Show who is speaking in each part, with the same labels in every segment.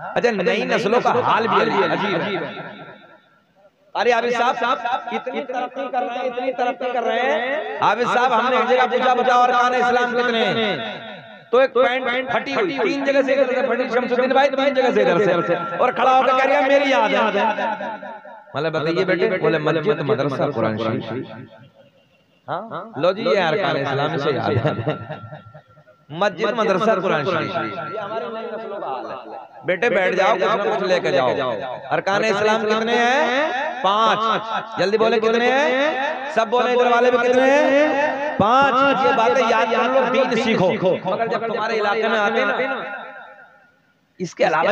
Speaker 1: अच्छा, नई नस्लों का हाल भी अजीब है। अरे हाफिज साहब इतनी तरक्की कर रहे हैं, इतनी तरक्की कर रहे हैं। हाफिज साहब हमने एक जगह पूछा बताओ अरकान इस्लाम कितने हैं, तो एक पैंट फटी हुई 3 जगह से इधर से फटी, शमसुद्दीन भाई 3 जगह से इधर से, और खड़ा होकर कह रहा है मेरी याद है। मतलब बताइए बेटे, बोले मस्जिद मदरसा कुरान शरीफ। हाँ लो जी, ये अरकान इस्लाम से याद है, मस्जिद मदरसा कुरान शरीफ। ये हमारे नई नस्लों का हाल है। बेटे बैठ जाओ, कुछ ना कुछ लेके जाओ। अरकान इस्लाम कितने हैं? 5। जल्दी बोले कितने हैं? सब बोले, इधर वाले भी कितने हैं? 5। ये बातें याद कर लो, दीन सीखो। मगर जब तुम्हारे इलाके में आते ना, इसके अलावा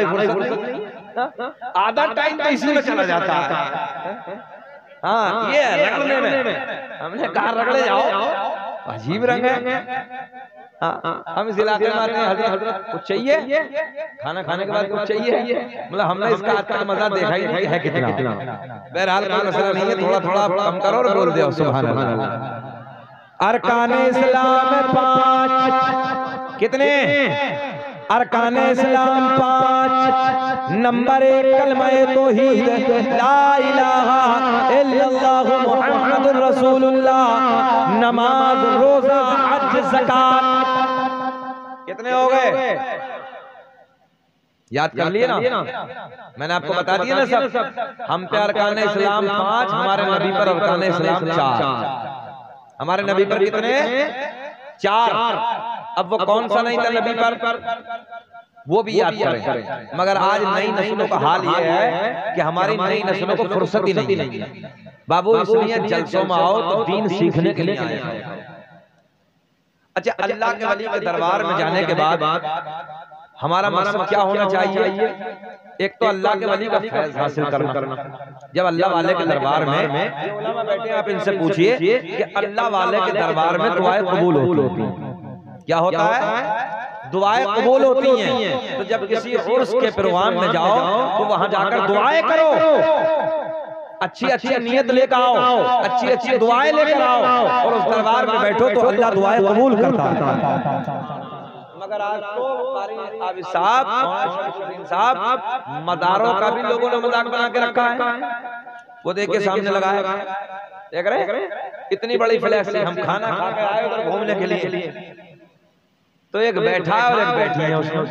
Speaker 1: आधा टाइम तो इसी में चला जाता है। हाँ ये रगड़ने में, हमने कहा रगड़े जाओ, अजीब रंग है। हम इस इलाके में आते हैं, हजरत कुछ चाहिए, खाना खाने के बाद कुछ चाहिए, मतलब हमने इसका आज तक मजा देखा ही नहीं है कितना। बहरहाल कोई मसला नहीं है, थोड़ा थोड़ा कम करो और बोल दो सुभान अल्लाह। अरकान इस्लाम 5 कितने? अरकान इस्लाम 5। नंबर 1 कलमा-ए तौहीद, ला इलाहा इल्लल्लाह मुहम्मदुर रसूलुल्लाह। नमाज, रोजा, हज, ज़कात। कितने हो गए? याद कर लिए ना? मैंने आपको बता दिया ना सब। हम पे अरकान इस्लाम 5, हमारे नबी पर अरकान इस्लाम 4। हमारे नबी पर कितने? 4। अब वो कौन सा नहीं था नबी पर, वो भी याद करें। मगर आज नई नस्लों का हाल ये है कि हमारी नई नस्लों को फुर्सत ही नहीं है। बाबू इसलिए जलसों में आओ तो दीन सीखने के लिए आए। अच्छा, अल्लाह के वली के दरबार में जाने के बाद हमारा मकसद क्या होना चाहिए? एक तो अल्लाह के वली का फैज़ हासिल करना। जब अल्लाह वाले के दरबार में उलमा बैठे हैं, आप इनसे पूछिए कि अल्लाह वाले के दरबार में दुआएं कबूल होती हैं। क्या होता है? दुआएं कबूल होती हैं। तो जब किसी उर्स के प्रोग्राम में जाओ तो वहां जाकर दुआएं करो, अच्छी अच्छी नियत लेकर आओ, अच्छी अच्छी दुआएं लेकर आओ, और उस दरबार में बैठो तो अल्लाह दुआएं कबूल करता है। मगर आज तो साहब मदारों का भी लोगों ने मजाक बना के रखा है। वो देखिए सामने लगा है, देख रहे इतनी बड़ी फ्लैक्स, हम खाना खा के आए उधर घूमने के लिए, तो एक बैठा है और एक बैठी है उसमें।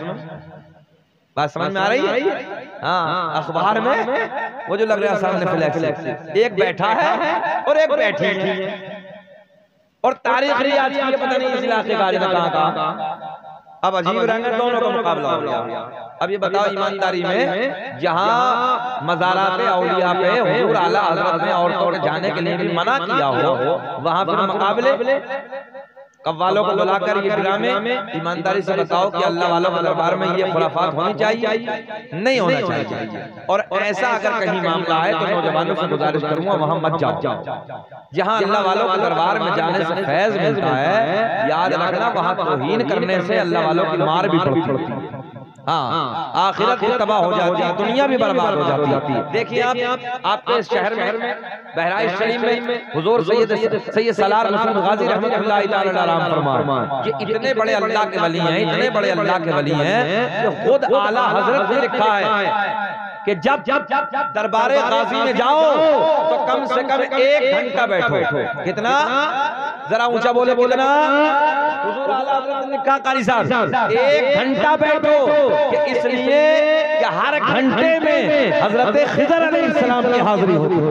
Speaker 1: बात समझ में आ रही है? हाँ, अखबार में वो जो लग रहा है सामने फ्लैक्स, एक बैठा है और एक बैठी है, और तारीख आज की पता नहीं इस इलाके का कहाँ। अब अजीब रंग है, दोनों का मुकाबला हो गया। अब ये बताओ ईमानदारी में, जहाँ मज़ारात औलिया पे हुजूर आला हज़रत ने औरतों के जाने के लिए भी मना किया हो, वहाँ पर मुकाबले कव्वालों को बुलाकर ये ड्रामे। ईमानदारी से बताओ कि अल्लाह वालों के दरबार में ये खुराफात होनी चाहिए? नहीं होना चाहिए। और ऐसा अगर कहीं मामला है तो नौजवानों से गुजारिश करूंगा वहां मत जाओ। जहां अल्लाह वालों के दरबार में जाने से फैज मिलता है, याद रखना वहां तौहीन करने से अल्लाह वालों की मार भी पड़ती है। हाँ, आखिरत भी तबाह हो जाती है, दुनिया भी बर्बाद हो जाती है। देखिए आप आपके इस शहर में बहराइच शरीफ में हुजूर सैयद सलार मसूद गाजी रहमतुल्लाह तआला अलैहि फरमाए, ये इतने बड़े अल्लाह के वली हैं, इतने बड़े अल्लाह के वली हैं कि खुद आला हजरत ने लिखा है कि जब दरबारे गाजी में जाओ तो कम से कम 1 घंटा बैठो। कितना? जरा ऊंचा बोले, बोलना। हुजूर आला हज़रत ने कहा कारी साहब 1 घंटा बैठो, कि इसलिए कि हर घंटे में हजरत खिज़र अलैहिस्सलाम की हाजिरी होती है।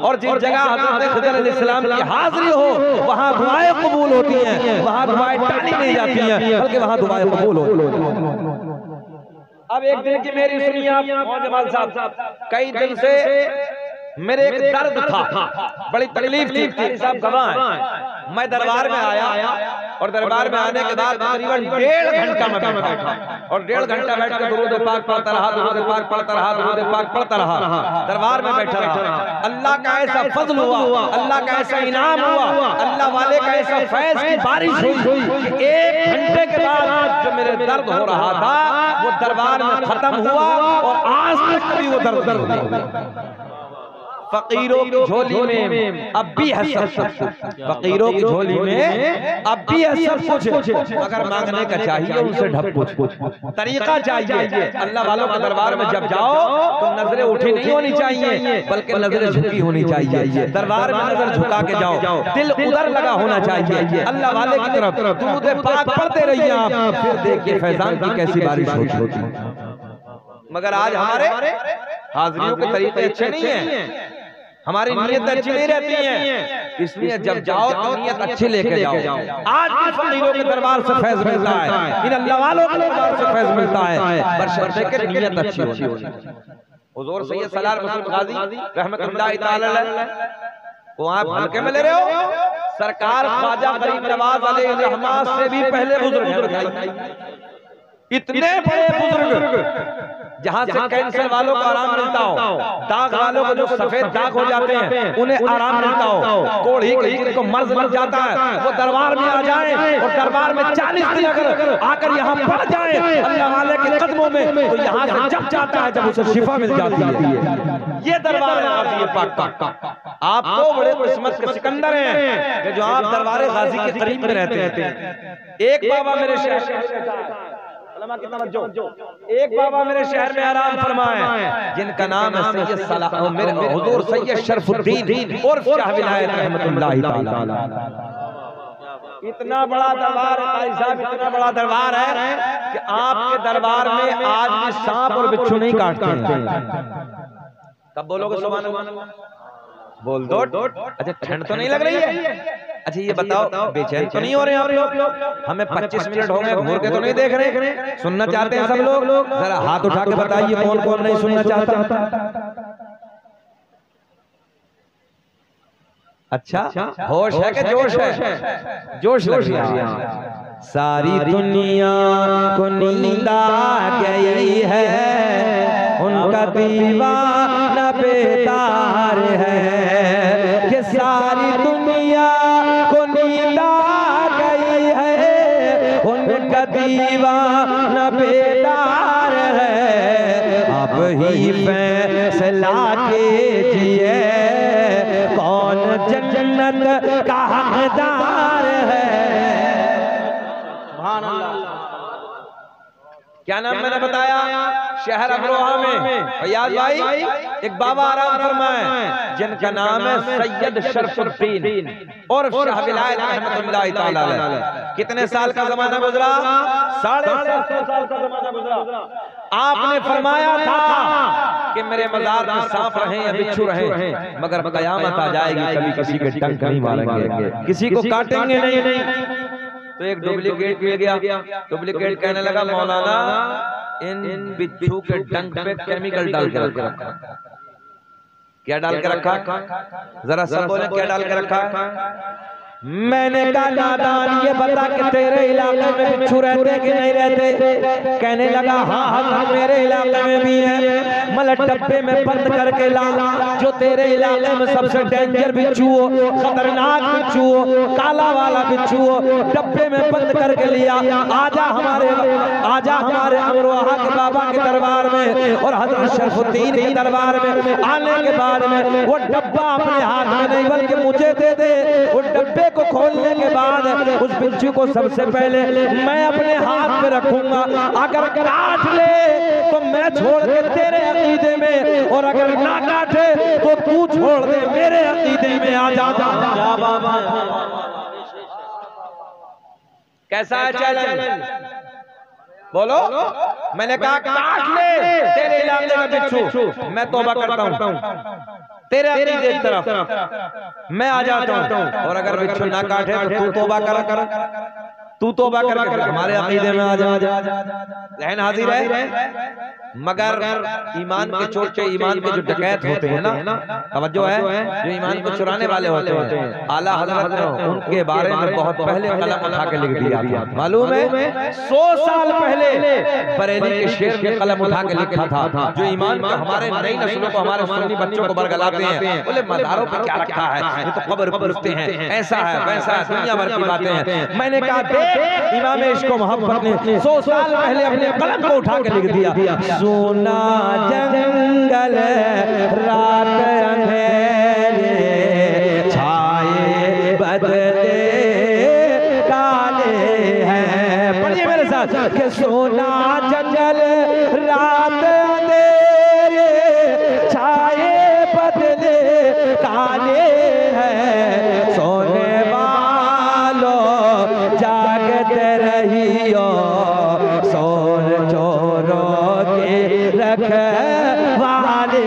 Speaker 1: और जिस जगह हजरत खिज़र अलैहिस्सलाम की हाजिरी हो वहां दुआएं कबूल होती हैं, वहां दुआएं टाली नहीं जाती हैं, बल्कि वहां दुआएं कबूल होती हैं। अब एक दिन की मेरी सुनिए आप जमाल साहब, कई दिन से मेरे एक दर्द था, बड़ी तकलीफ थी। साहब गवाह है, मैं दरबार में आया और दरबार में आने के बाद तकरीबन 1.5 घंटा में बैठा, और 1.5 घंटा बैठ कर दुरूद पाक पढ़ता रहा, दुरूद पाक पढ़ता रहा, दुरूद पाक पढ़ता रहा, दरबार में बैठा रहा। अल्लाह का ऐसा फजल हुआ, अल्लाह का ऐसा इनाम हुआ, अल्लाह वाले का ऐसा फैज की बारिश हुई कि 1 घंटे के बाद जो मेरे दर्द हो रहा था वो दरबार में खत्म हुआ, और आज तक भी वो दर्द फकीरों की झोली में अब भी है सब कुछ, फकीरों की झोली में अब भी है सब कुछ, मगर मांगने का चाहिए उनसे ढप कुछ, तरीका चाहिए। अल्लाह वालों के दरबार में जब जाओ तो नजरें उठी नहीं होनी चाहिए, बल्कि नजरें झुकी होनी चाहिए। दरबार में नजर झुका के जाओ, दिल उधर लगा होना चाहिए अल्लाह वाले की तरफ। दुरूद पाक पढ़ते रहिए आप, फिर देखिए फैजान की कैसी बारिश होती। मगर आज हमारे हाजिरियों के तरीके अच्छे नहीं हैं, हमारी नीयत अच्छी नहीं रहती है, इसलिए जब जाओ तो नीयत अच्छी लेके जाओ। आज भी फकीरों के दरबार से फैज मिलता है, इन अल्लाह वालों के दरबार से फैज मिलता है, बशर्ते कि नीयत अच्छी होनी। हुजूर सैयद सलार मुस्लिम गाजी रहमतुल्लाह तआला अलैह को आप हल्के में ले रहे हो। सरकार ख्वाजा गरीब नवाज अलैहि रहमत से भी पहले बुजुर्ग हैं, इतने बड़े बुजुर्ग जहाँ से कैंसर वालों को आराम मिलता हो, दाग वालों को जो सफेद दाग हो जाते हैं उन्हें आराम मिलता हो, कोढ़ी जिनको मर्ज लग जाता है वो दरबार में आ जाए और दरबार में 40 दिन अगर आकर यहाँ पड़ जाए अल्लाह वाले के कदमों में, तो यहाँ से जब जाता है जब उसे शिफा मिल जाती है। ये दरबार गाजी पाक का। आप तो बड़े किस्मत के सिकंदर हैं कि जो आप दरबार गाजी के करीब में रहते हैं। एक बाबा मेरे शहर एक बाबा मेरे शहर में आराम फरमाए, जिनका नाम है सैयद सलाह मेरे हुजूर सैयद शरफुद्दीन और शाह विलायत रहमतुल्लाह तआला। इतना बड़ा दरबार है साहब, इतना बड़ा दरबार है कि आपके दरबार में आज भी सांप और बिच्छू नहीं काटते हैं। कब बोलोगे सुभान अल्लाह? बोल दो। अच्छा ठंड तो नहीं लग रही है? अच्छा ये बताओ बेचैन तो नहीं हो रहे आप लोग? हमें 25 मिनट हो गए, घूर के तो नहीं देख रहे? सुनना चाहते हैं सब लोग? जरा हाथ उठा के बताइए कौन कौन नहीं सुनना चाहता। अच्छा होश है कि जोश है? जोश लग रहा है। सारी दुनिया को नींद आ गई है, उनका दीवाना बेदार है कि सारी दुनिया को नींद आ गई है, उनका दीवाना बेदार है। अब ही फैसला कीजिए कौन जन्नत का हकदार है। सुभान अल्लाह। क्या नाम मैंने बताया? शहर अमरोहा में फैयाज भाई एक बाबा आराम फरमाए, जिनका नाम है सैयद शरफुद्दीन और शाह विलायत रहमतुल्लाह तआला अलैह। कितने साल का जमाना गुजरा? 750 साल का जमाना गुजरा। आपने फरमाया था कि मेरे मजार में सांप रहे या बिच्छू रहे, मगर कयामत आ जाएगी कभी किसी के डंक नहीं मारेंगे, किसी को काटेंगे नहीं। तो एक डुप्लीकेट मिल गया। डुप्लीकेट कहने लगा मौलाना इन बिच्छू के डंक पे केमिकल डाल के रखा। क्या डाल के रखा? जरा सब बोले क्या डाल के रखा? मैंने कहा नादान ये बता कि तेरे इलाके में बिच्छू रहते कि नहीं रहते? कहने लगा हाँ मेरे इलाके में भी है, मतलब डब्बे में बंद करके ला, जो तेरे इलाके में सबसे डेंजर बिच्छू हो, खतरनाक बिच्छू हो, काला वाला बिच्छू हो, डब्बे में बंद करके लिया। आजा हमारे अमरोहा के बाबा के दरबार में और हजरत शरफुद्दीन के दरबार में आने के बाद में वो डब्बा अपने हाथ में नहीं बल्कि मुझे दे दे। उस डब्बे को खोलने के बाद उस बिच्छू को सबसे पहले मैं अपने हाथ में रखूंगा, अगर काट ले तो मैं छोड़ के तेरे अकीदे में, और अगर ना काटे तो तू छोड़ दे मेरे अकीदे में। आ जा। कैसा है चैलेंज? बोलो। मैंने कहा काट ले तेरे इलाके का बिच्छू, मैं तौबा करता हूँ तेरे अकीदे की तरफ मैं आ जाता हूँ, और अगर बिच्छू ना काटे तो तू तौबा कर, तू तौबा करके हमारे अकीदे में आ जा। रहन हाजिर है। मगर ईमान के चोर, ईमान के जो डकैत होते हैं ना, तवज्जो है, जो ईमान को चुराने वाले होते हैं, आला हजरत ने उनके बारे में बहुत पहले कलम उठा के लिख दिया। मालूम है 100 साल पहले बरेली के शेर ने कलम उठा के लिखा था, जो ईमान को हमारे नई नस्लों को, हमारे सुन्नी बच्चों को बरगलाते हैं। बोले मज़ारों पे क्या रखा है, ये तो कब्र पूछते हैं, ऐसा है वैसा है, दुनिया भर की बातें हैं। मैंने कहा देख इमाम इश्क व मोहब्बत ने 100 साल पहले अपने कलम को उठा के लिख दिया। सोना जंगल रात अंधेरा रखवाले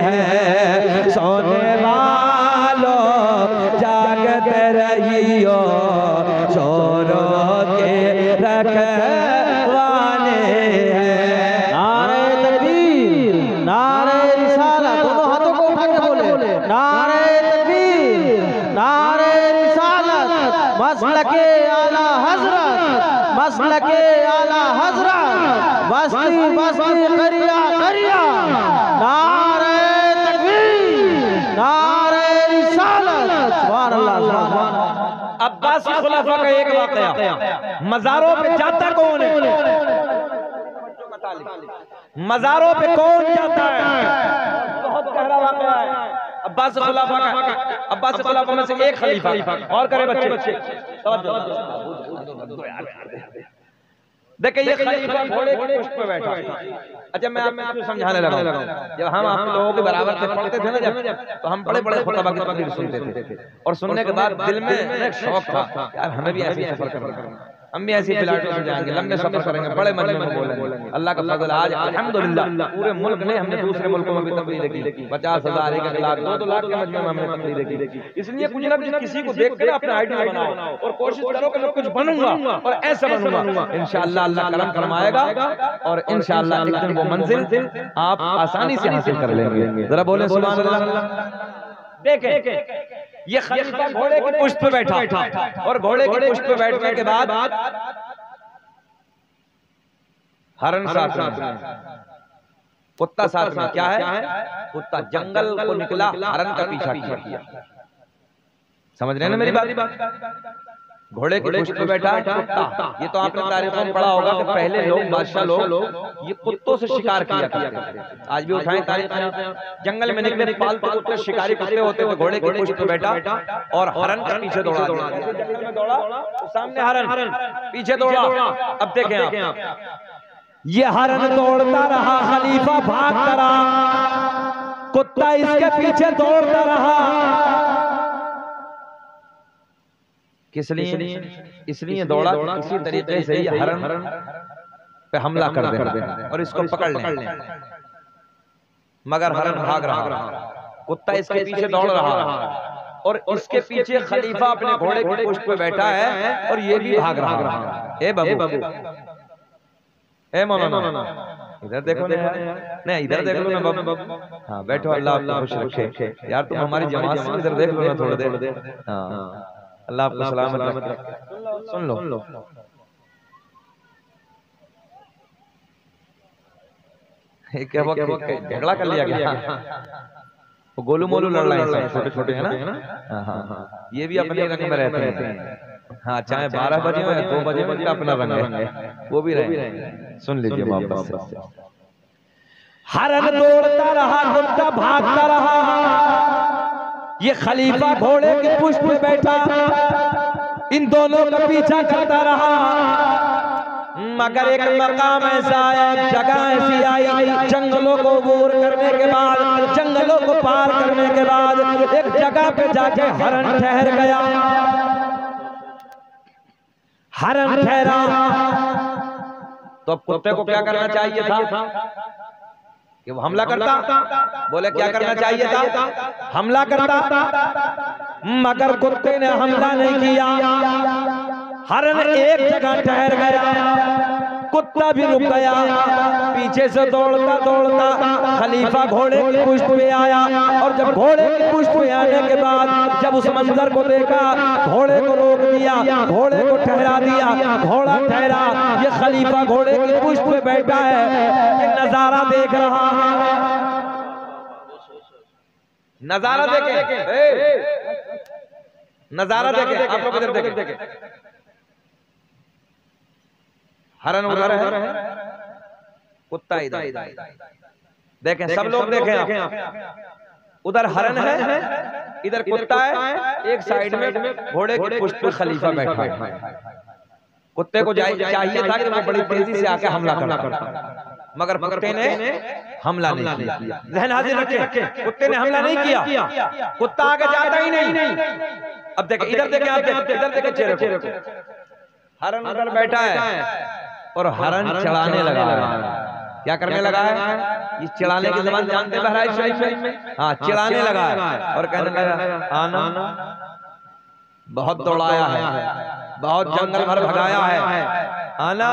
Speaker 1: हैं। सोने वालों जागते रहियो, चोरों के रखवाले हैं।
Speaker 2: नारे तकबीर, नारे रिसालत, दोनों हाथों को उठा के बोले नारे तकबीर, नारे रिसालत, मसलके आला हजरत, मसलके आला हजरत, बस्ती बस्ती करिया करिया, नारे तकबीर, नारे रिसालत, सुभान अल्लाह सुभान अल्लाह।
Speaker 1: अब्बासी खुलाफा का एक वाकया, मज़ारों पे जाता कौन है? मज़ारों पे कौन जाता है? बहुत गहरा वाकया है। अब्बास खुलाफा का, अब्बास खुलाफा में से एक खलीफा और करे बच्चे देखिए, ये खलीफा घोड़े के पुष्प पे बैठा। अच्छा, मैं आपको समझाने लगा। जब हम आप लोगों के बराबर से पढ़ते थे ना, जब तो हम बड़े बड़े खुतबा की तकरीर सुनते थे, और सुनने के बाद दिल में एक शौक था, यार हमें भी ऐसे सफर करना है, हम भी ऐसी फ्लाइटों से जाएंगे, लंबे सफर करेंगे, बड़े मजमे में बोलेंगे। अल्लाह का फजल, आज अल्हम्दुलिल्लाह पूरे मुल्क में हमने दूसरे मुल्कों में भी तकरीर की, 50,000, 1 लाख, 2 लाख के मजमे में हमने तकरीर की। इसलिए कुछ ना कुछ किसी को देख कर अपना आइडिया बनाओ और कोशिश करो कि मैं कुछ बनूंगा और ऐसा बनूंगा। इंशाअल्लाह अल्लाह करम फरमाएगा और इंशाअल्लाह एक दिन वो मंजिल आप आसानी से हासिल कर लेंगे। जरा बोले सुभान अल्लाह। देखें, ये खलीफा घोड़े के पुष्प पे बैठा, और घोड़े के पुष्प पे बैठने के बाद हरण साथ में, कुत्ता साथ में। क्या है? कुत्ता जंगल को निकला, हरण का पीछा किया। समझ रहे हैं ना मेरी बात? घोड़े के पुष्प पे बैठा कुत्ता। ये तो आपने तारीखों में पढ़ा होगा कि पहले लोग, बादशाह लोग ये कुत्तों से शिकार किया करते थे। आज भी उठाएं तारीख, जंगल में निकले पालतू कुत्ते, शिकारी कुत्ते होते थे, घोड़े के पुष्प पे बैठा और हरण के पीछे दौड़ा। जंगल में दौड़ा तो सामने हरण, पीछे दौड़ा। अब देखें आप, ये हरण दौड़ता रहा, खलीफा भागता रहा, कुत्ता इसके पीछे दौड़ता रहा। किस लिए? इसलिए दौड़ा किसी तरीके से ये हरण पे हमला कर दे और इसको पकड़ ले। मगर हरण भाग रहा, कुत्ता इसके पीछे दौड़ रहा और इसके पीछे खलीफा अपने घोड़े के पुष्प पे बैठा है और ये भी भाग रहा। ए बाबू, ए मौलाना, इधर देखो ना, नहीं इधर देख लो ना बाबू। हाँ बैठो, अल्लाह आपको खुश रखे। यार तुम हमारी जमात से इधर देख लो ना थोड़ी देर। हाँ, अल्लाह आपको सलामत रखे। सुन लो, क्या झगड़ा कर लिया गया? वो गोलू मोलू लड़ रहे हैं, छोटे छोटे है ना। हाँ, ये भी अपने रंग में रहते हैं। हाँ, चाहे 12 बजे हो या 2 बजे हो, इनका अपना रंग है, वो भी रहेंगे। सुन लीजिए वापस से। हरण दौड़ता रहा, कुत्ता भागता रहा, ये खलीफा घोड़े के पुष्प पे बैठा इन दोनों का पीछा करता रहा। मगर एक मकाम ऐसा आया, एक जगह ऐसी आई, जंगलों को अबूर करने के बाद, जंगलों को पार करने के बाद एक जगह पे जाके हरण ठहर गया। हरण ठहरा तो अब कुत्ते को क्या करना चाहिए था? कि वो हमला करता। बोले क्या करना चाहिए था? हमला करता। मगर कुत्ते ने हमला नहीं किया। हरण एक जगह ठहर गया, कुत्ता भी रुक गया। पीछे से दौड़ता दौड़ता खलीफा घोड़े के पुष्प पे आया, और जब घोड़े के पुष्प पे आने के बाद जब उस मंजर को देखा, घोड़े को रोक दिया, घोड़े को ठहरा दिया, घोड़ा ठहरा। ये खलीफा घोड़े के पुष्प पे बैठा है, ये नजारा देख रहा है। नजारा देखे, नजारा देखे, आप लोग इधर देखें। हरण उधर है, कुत्ता इधर। देखें, सब लोग देखें। उधर हरण है, इधर कुत्ता है, एक साइड में घोड़े के पुष्प पे खलीफा बैठा है। कुत्ते को चाहिए था कि वो बड़ी तेजी से आके हमला करता, मगर कुत्ते ने हमला नहीं किया। ज़हन हाजिर रखें, कुत्ते ने हमला नहीं किया, कुत्ता आगे जाता ही नहीं। अब देखें, इधर देखें, आप देखें, इधर देखें चेहरे को। हरण उधर बैठा है और हरण चढ़ाने लगा। क्या करने लगा है? ये चिढ़ाने की ज़बान जानते हैं बहराइच शरीफ में? हाँ, चिढ़ाने लगा है और कहने लगा आना, बहुत दौड़ाया है, बहुत जंगल भर भगाया है, आना,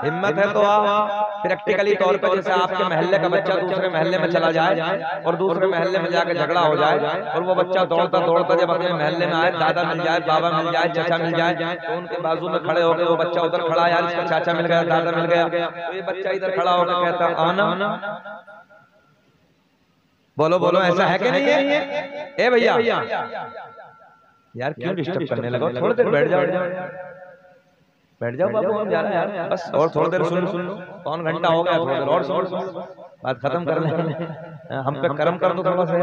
Speaker 1: हिम्मत है तो आओ। प्रैक्टिकली तौर पर जैसे आपके महल्ले का बच्चा दूसरे महल्ले में चला जाए और दूसरे महल्ले में जाकर झगड़ा हो जाए और वो बच्चा दौड़ता दौड़ता जब अपने महल्ले में आए, दादा मिल जाए, बाबा मिल जाए, चाचा मिल जाए, तो उनके बाजू में खड़े हो गए, वो बच्चा उधर खड़ा, यार इसका चाचा मिल गया, दादा मिल गया, तो ये बच्चा इधर खड़ा होकर कहता आना, बोलो बोलो, ऐसा है कि नहीं है? ए भैया यार क्यों डिस्टर्ब करने लगा? थोड़ी देर बैठ जाओ, बैठ जाओ बाबू, हम जा रहे हैं यार, बस और थोड़ी देर सुन लो, कौन घंटा हो गया, थोड़ी देर और सुन, बात खत्म कर लें, हम पे कर्म कर दो थोड़ा सा,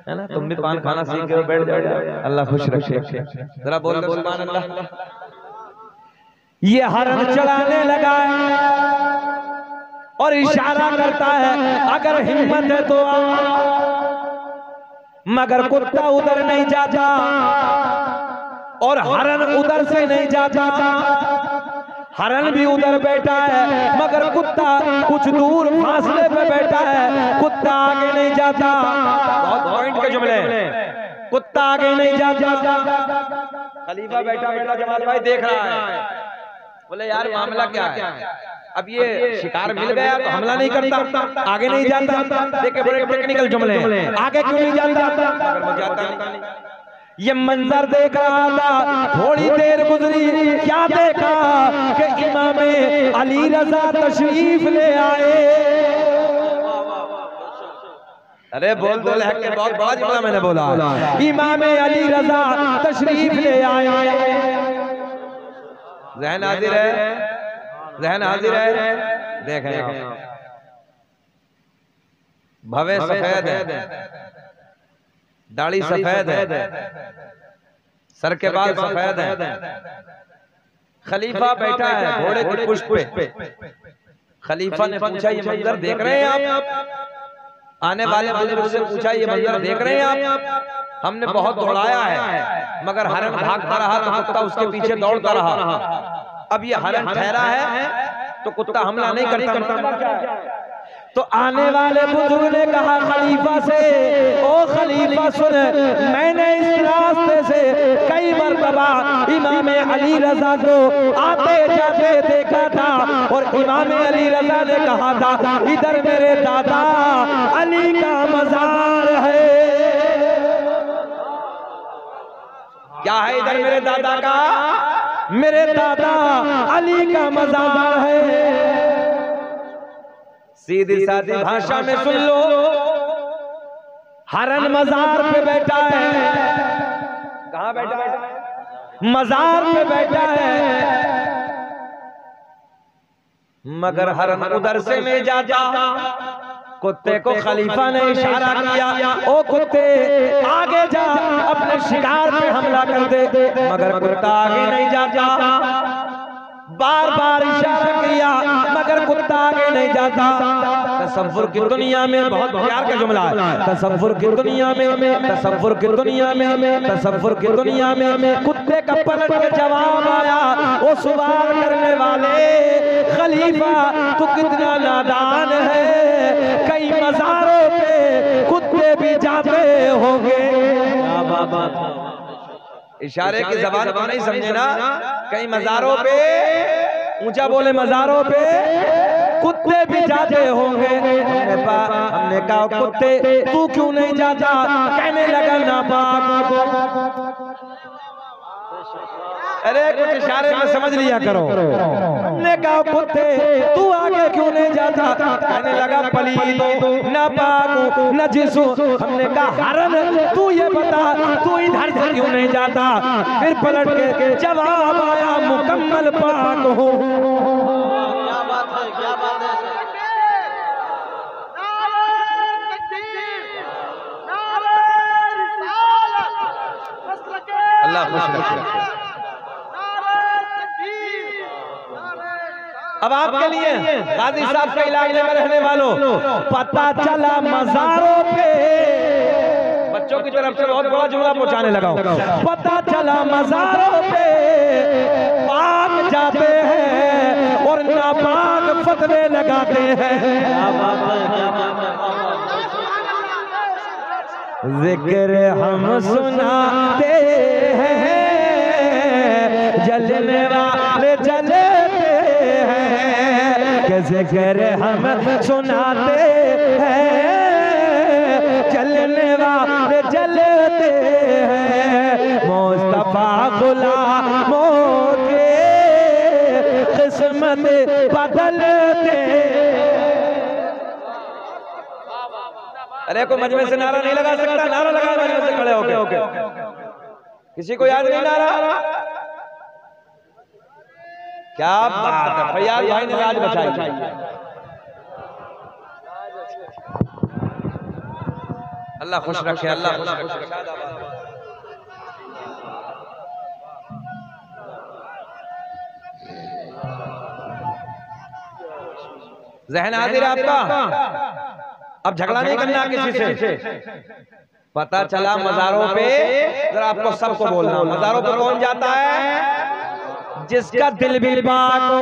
Speaker 1: है ना? तुम भी पान खाना सीख गए, बैठ जाओ, अल्लाह खुश रखे। जरा बोल दो सुभान अल्लाह। ये हरन चलाने लगा और इशारा करता है अगर हिम्मत है तो आओ, मगर कुत्ता उधर नहीं जाता और हरन उधर से नहीं जाता, हरन भी उधर बैठा है मगर कुत्ता कुछ दूर फासले पे बैठा है, कुत्ता आगे नहीं जाता। बहुत पॉइंट के जुमले, कुत्ता आगे नहीं जाता। खलीफा बैठा बैठा जमाल भाई देख रहा है, बोले यार मामला क्या है? अब ये शिकार मिल गया तो हमला नहीं करता, आगे नहीं जाता। देखे बड़े टेक्निकल जुमले, आगे क्यों नहीं जाता? ये मंजर देख रहा था, थोड़ी देर गुजरी, क्या देखा कि इमाम अली रजा तशरीफ ले आए। अरे बोल दो लहक के, बहुत बड़ा जुमला मैंने बोला, इमाम अली रजा तशरीफ ले आए। ज़हन हाजिर है, ज़हन हाजिर है, देखें आप, भवे सफेद है, दाढ़ी सफेद है, सर के बाल सफेद है, खलीफा बैठा है घोड़े के पुष्प पे। खलीफा ने पूछा ये मंजर देख रहे हैं आप? आने वाले बुजुर्ग से पूछा ये मंजर देख रहे हैं आप? हमने बहुत दौड़ाया है मगर हरन भागता रहा तो कुत्ता उसके पीछे दौड़ता रहा। अब ये हरन ठहरा है तो कुत्ता हमला नहीं करता। तो आने वाले बुजुर्ग ने कहा खलीफा से, ओ खलीफा सुन, मैंने इस रास्ते से कई मरतबा इमाम अली रजा को आते जाते देखा था और इमाम अली रजा ने कहा था इधर मेरे दादा अली का मजार है। क्या है इधर मेरे दादा का? मेरे दादा अली का मजार है। सीधी सादी भाषा में सुन लो, हरन मजार पे बैठा है। कहाँ बैठा है? मजार पे बैठा है मगर हरन उधर से नहीं जाता। कुत्ते को खलीफा ने इशारा किया, ओ कुत्ते आगे जा, अपने शिकार पे हमला कर दे, मगर कुत्ता आगे नहीं जाता। बार बार इशारा किया मगर कुत्ता आगे नहीं जाता। तसव्वुर की दुनिया में बहुत प्यार का जुमला है। तसव्वुर की दुनिया में, तसव्वुर की दुनिया में, तसव्वुर की दुनिया में कुत्ते का पलट के जवाब आया, वो सवाल करने वाले खलीफा तू कितना नादान है, कई मज़ारों पे कुत्ते भी जाते होंगे। इशारे की जबान को नहीं समझे ना, कई मज़ारों पे, ऊंचा बोले मज़ारों पे कुत्ते भी जाते होंगे। हमने कहा कुत्ते तू क्यों नहीं जाता? कहने लगा ना पाक। अरे कुछ इशारे में समझ लिया करो। हमने कहा कुत्ते तू आगे क्यों नहीं जाता? कहने लगा पलीद नापाक नजिसु। हमने कहा हरन तू ये बता तू इधर से क्यों नहीं जाता? फिर पलट के जवाब आया मुकम्मल पाक हो।
Speaker 2: क्या बात है, क्या बात है।
Speaker 1: अल्लाह खुश रखे। अब आपके लिए गाजी साहब के इलाके में रहने वालों, पता चला मज़ारों पे बच्चों की तरफ से बहुत बड़ा जुमला पहुंचाने लगा। पता चला मज़ारों पे पाक जाते हैं और नापाक फतवे लगाते हैं। जिक्र हम सुनाते हैं, जलने वाले जलते हैं, कि जिक्र हम सुनाते हैं, जलने वाले जलते हैं। मुस्तफा गुलामों के किस्मत बदलते। अरे कोई मजमे से नारा नहीं लगा सकता? नारा लगा मजमे से खड़े होके। किसी को याद नहीं नारा? क्या बात है, फैयाज भाई ने लाज बचाई। अल्लाह खुश रखे, अल्लाह खुश रखे। ज़हन हाजिर आपका? अब झगड़ा नहीं करना किसी से। पता चला मज़ारों पे, जरा आपको सबको बोलना, मज़ारों पे कौन जाता है? जिसका दिल भी पाक हो,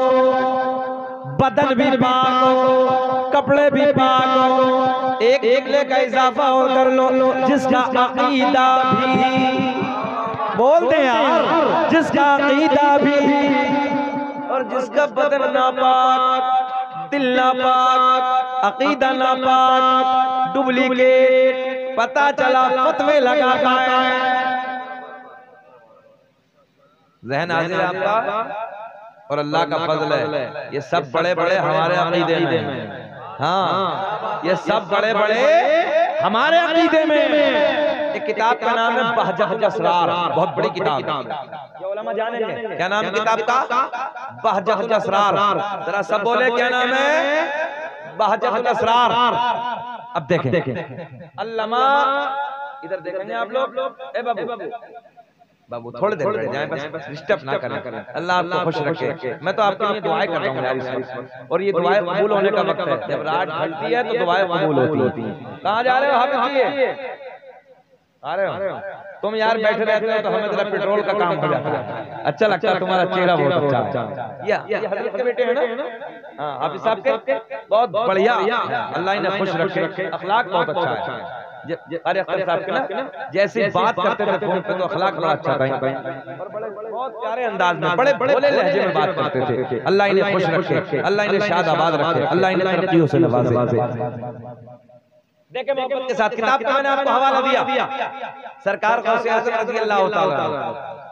Speaker 1: बदन भी पाक हो, कपड़े भी पाक हो। एक एकले का इजाफा और कर लो, जिसका अकीदा भी, बोलते यार, जिसका अकीदा भी और जिसका बदन नापाक, दिल नापाक, अकीदा नापाक, डुप्लीकेट, पता चला फतवे लगाता है। ज़हन हाजिर है आपका? और अल्लाह का फजल है, ये सब बड़े बड़े हमारे अकीदे में। हाँ, ये सब बड़े बड़े हमारे अकीदे में। एक किताब का नाम है बहजतुल असरार, बहुत बड़ी किताब है, उलमा जानेंगे क्या नाम है किताब का? बहजतुल असरार। जरा सब बोले क्या नाम है? बहजतुल असरार। अब देखें अल्लामा, इधर देखेंगे आप लोग। ए बाबू बाबू थोड़ी देर बैठ जाएं, बस डिस्टर्ब ना करें। अल्लाह आपको खुश रखे। मैं तो आपके लिए दुआएं कर रहा हूँ यार इस वक्त, और ये दुआएं कबूल होने का वक्त है। जब रात ढलती है तो दुआएं कबूल होती हैं। कहाँ जा रहे हो हाफिज जी? आ रहे हो? तुम यार बैठे रहते हो तो हमें जरा पेट्रोल का काम हो जाता है। अच्छा लगता है, तुम्हारा चेहरा बहुत अच्छा है। ये हजरत के बेटे हैं ना? हाँ, हाफिज साहब के बहुत बढ़िया, अल्लाह इन्हें खुश रखे। अखलाक बहुत अच्छा है। अरे अख्तर साहब के ना जैसे बात करते थे फोन पे तो अखलाक बड़ा अच्छा था, और बड़े बहुत प्यारे अंदाज में, बड़े भोले लहजे में बात करते थे। अल्लाह इन्हें खुश रखे, अल्लाह इन्हें शाद आबाद रखे, अल्लाह इन्हें तरक्कियों से नवाजे। देखे मोहब्बत के साथ किताब का मैंने आपको हवाला दिया, सरकार गौसे आज़म रज़ी अल्लाह ताला।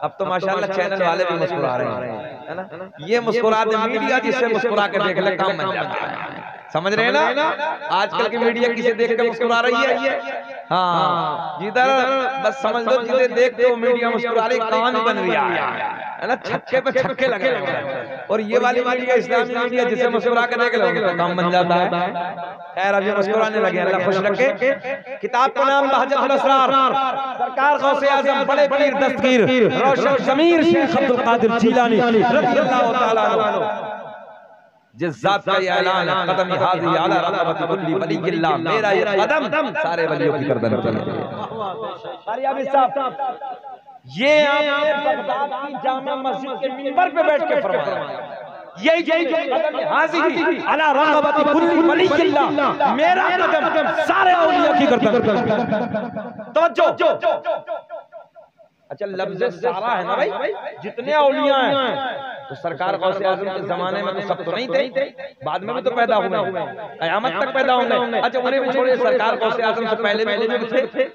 Speaker 1: अब तो माशाअल्लाह चैनल वाले भी मुस्कुरा रहे हैं, है ना? ये मुस्कुराते मीडिया जिससे मुस्कुरा कर देख ले काम बन जाता है। समझ रहे हैं ना? आजकल की मीडिया किसे देख कर मुस्कुरा रही है? हाँ, जिधर बस समझ लो, जिसे देखते हो मीडिया मुस्कुरा रही, कहानी बन रही है ना? छक्के पे छक्के लगे हैं। और ये वाली मीडिया इस्लामी मीडिया जिसे मुस्कुरा कर देख लो तो काम बन जाता है। खैर अब ये मुस्कुराने लगे, अल्लाह खुश रखे। किताब का नाम बहजतुल असरार, सरकार गौसे आज़म बड़े पीर दस्तगीर रोशन ज़मीर शेख अब्दुल कादिर जीलानी रज़ी अल्लाह ताला अन्हु। जिस जात का ये ऐलान है, कदम हाज़ी अला रक़बति कुल्ली वलिय्यिल्लाह, मेरा ये कदम सारे वलियों की गर्दन पर है। अरियाबी साहब, ये आपने बगदाद की जामा मस्जिद के मिंबर पे बैठ के फरमाया, यही जो कदम हाज़ी अला रक़बति कुल्ली वलिय्यिल्लाह, मेरा कदम सारे औलिया की गर्दन। तवज्जो। अच्छा, लफ्ज़ सारा है ना भाई, जितने औलिया हैं तो सरकार गौसे आज़म के जमाने में तो सब तो नहीं थे, बाद में भी तो पैदा हुए, क़यामत तक पैदा होंगे। अच्छा, उन्हें भी छोड़िए, सरकार गौसे आज़म से पहले भी बुजुर्ग थे,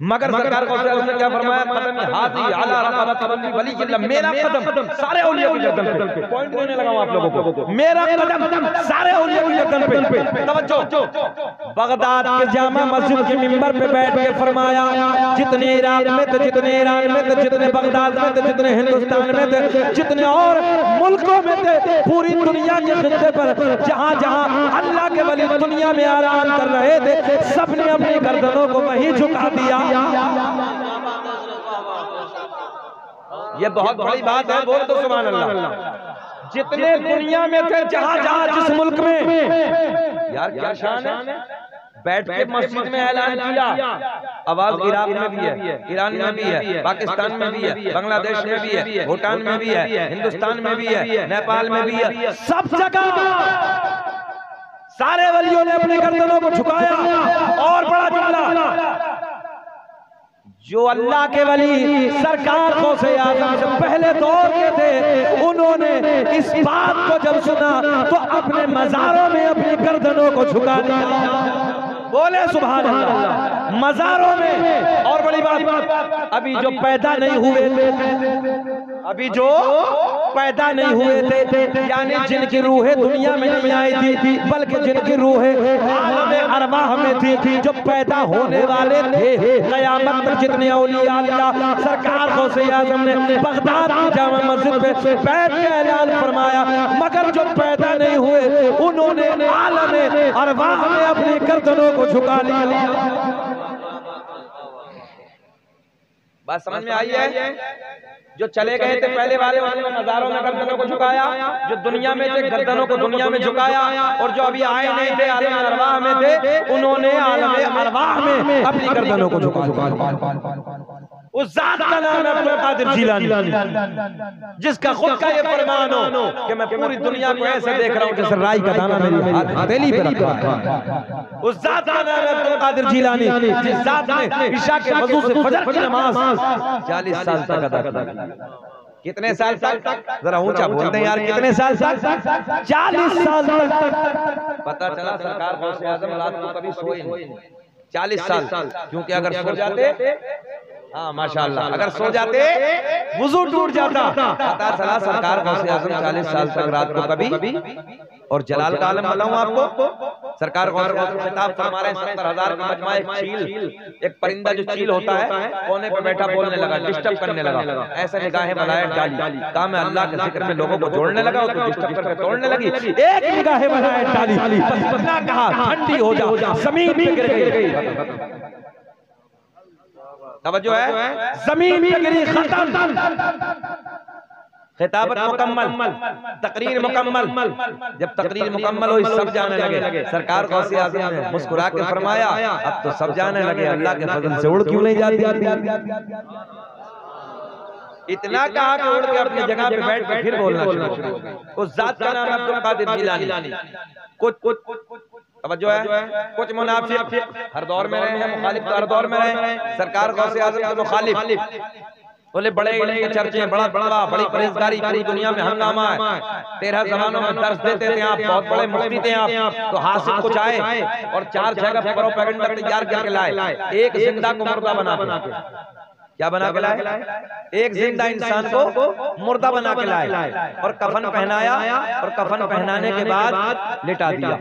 Speaker 1: मगर सरकार गौसे आज़म ने क्या फरमाया? कदम हाज़ी अला रक़बति कुल्ली वलिय्यिल्लाह, मेरा कदम सारे औलिया की गर्दन पे। पॉइंट देने लगा हूं आप लोगों को, मेरा कदम सारे औलिया की गर्दन पे। तवज्जो। बगदाद के जामा मस्जिद के मिंबर पे बैठ के फरमाया, जितने इराक में थे, जितने ईरान में थे, जितने बगदाद में थे, जितने हिंदुस्तान में थे, जितने और मुल्कों में थे, पूरी दुनिया के खित्ते पर जहां जहां अल्लाह के वली दुनिया में आराम कर रहे थे, सबने अपनी गर्दनों को वहीं झुका दिया। ये बहुत बड़ी बात है, बोल तो सुभान अल्लाह। जितने दुनिया में थे, जहां जहां जिस मुल्क में, यार क्या शान है, बैठ के मस्जिद में ऐलान किया आवाज इराक में भी है, ईरान में भी है, पाकिस्तान में भी है, बांग्लादेश में भी है, भूटान में भी है, हिंदुस्तान में भी है, नेपाल में भी है, सब जगह सारे वलियों ने अपने गर्दनों को झुकाया। और बड़ा जुमला, जो अल्लाह के वली सरकार गौसे आज़म से पहले दौर के थे, उन्होंने इस बात को जब सुना तो अपने मज़ारों में अपनी गर्दनों को झुका दिया। बोले सुभान अल्लाह। मज़ारों में। और बड़ी बात, अभी जो पैदा नहीं हुए थे, अभी जो पैदा नहीं हुए थे, यानी जिनकी रूहें दुनिया में नहीं आई थी, बल्कि जिनकी रूहें आलम अरवाह में थी, जो पैदा होने वाले थे, क़यामत तक जितने औलिया अल्लाह सरकार गौसे आज़म ने बगदाद की जामा मस्जिद पे बैठ के ऐलान फरमाया, मगर जो पैदा नहीं हुए उन्होंने आलम अरवाह में अपनी गर्दनों को झुका लिया। बात समझ में आई है? जो चले गए थे पहले वाले, उन्होंने मज़ारों में गर्दनों को झुकाया, जो दुनिया में थे गर्दनों को दुनिया में झुकाया, और जो अभी आए नहीं थे आलम अरवाह में थे, उन्होंने आलम अरवाह में अपनी गर्दनों को झुकाया। उस ज़ात का नाम है अब्दुल कादिर जिलानी, जिसका खुद का ये फरमान हो कि मैं पूरी दुनिया को ऐसे देख रहा हूं जैसे राई का दाना मेरी हथेली पे रखा है। उस ज़ात का नाम है अब्दुल कादिर जिलानी, जिस ज़ात ने इशा के वज़ू से फजर की नमाज 40 साल तक अदा की। कितने साल तक? जरा ऊंचा बोलते हैं यार, कितने साल तक? 40 साल तक। पता चला सरकार गौसे आज़म रात को कभी सोए नहीं। 40 साल, क्योंकि अगर सो जाते, हाँ माशाअल्लाह, अगर सो जाते वुजू टूट जाता। पता चला सरकार गौसे आज़म 40 साल तक रात को कभी। और जलाल का आलम बताऊं आपको, सरकार गौसे आज़म खिताब फरमा रहे हैं, 70,000 का मजमा, एक चील, एक परिंदा जो चील होता है, कोने पे बैठा बोलने लगा, डिस्टर्ब करने लगा, ऐसे निगाहें बनाए डाली, कहा मैं अल्लाह के जिक्र में लोगों को जोड़ने लगा, तो डिस्टर्ब करके तोड़ने लगी। एक निगाहें बनाए डाली, इतना कहा ठंडी हो जा, जमीन पे गिर गई। तवज्जो है, जमीन पे गिरी, खत्म। खिताबत मुकम्मल, तकरीर मुकम्मल। जब तकरीर मुकम्मल हुई सब जाने लगे। सरकार गौसे आज़म ने मुस्कुरा के फरमाया, अब तो सब जाने लगे, अल्लाह के फजल से उड़ क्यों नहीं जाती? इतना कहा कि उड़ के अपनी जगह पे बैठ के फिर बोलना शुरू। उस ज़ात का नाम अब्दुल कादिर जिलानी। कुछ तवज्जो है, कुछ मुनाफिक हर दौर में रहे हैं, मुखालिफ हर दौर में रहे हैं। सरकार गौसे आज़म के मुखालिफ बोले बड़े इल्म के चर्चे, बड़ी परहेजगारी, पूरी दुनिया में हंगामा है। 13 ज़मानों में दर्स देते थे आप, बहुत बड़े मुफ्ती थे आप, तो हासिल कुछ आए और 4 जगह प्रोपेगेंडा तैयार करके लाए। एक जिंदा को मुर्दा बना के, क्या बना के लाए? एक जिंदा इंसान को मुर्दा बना के लाए और कफन पहनाया, और कफन पहनाने के बाद लिटा दिया।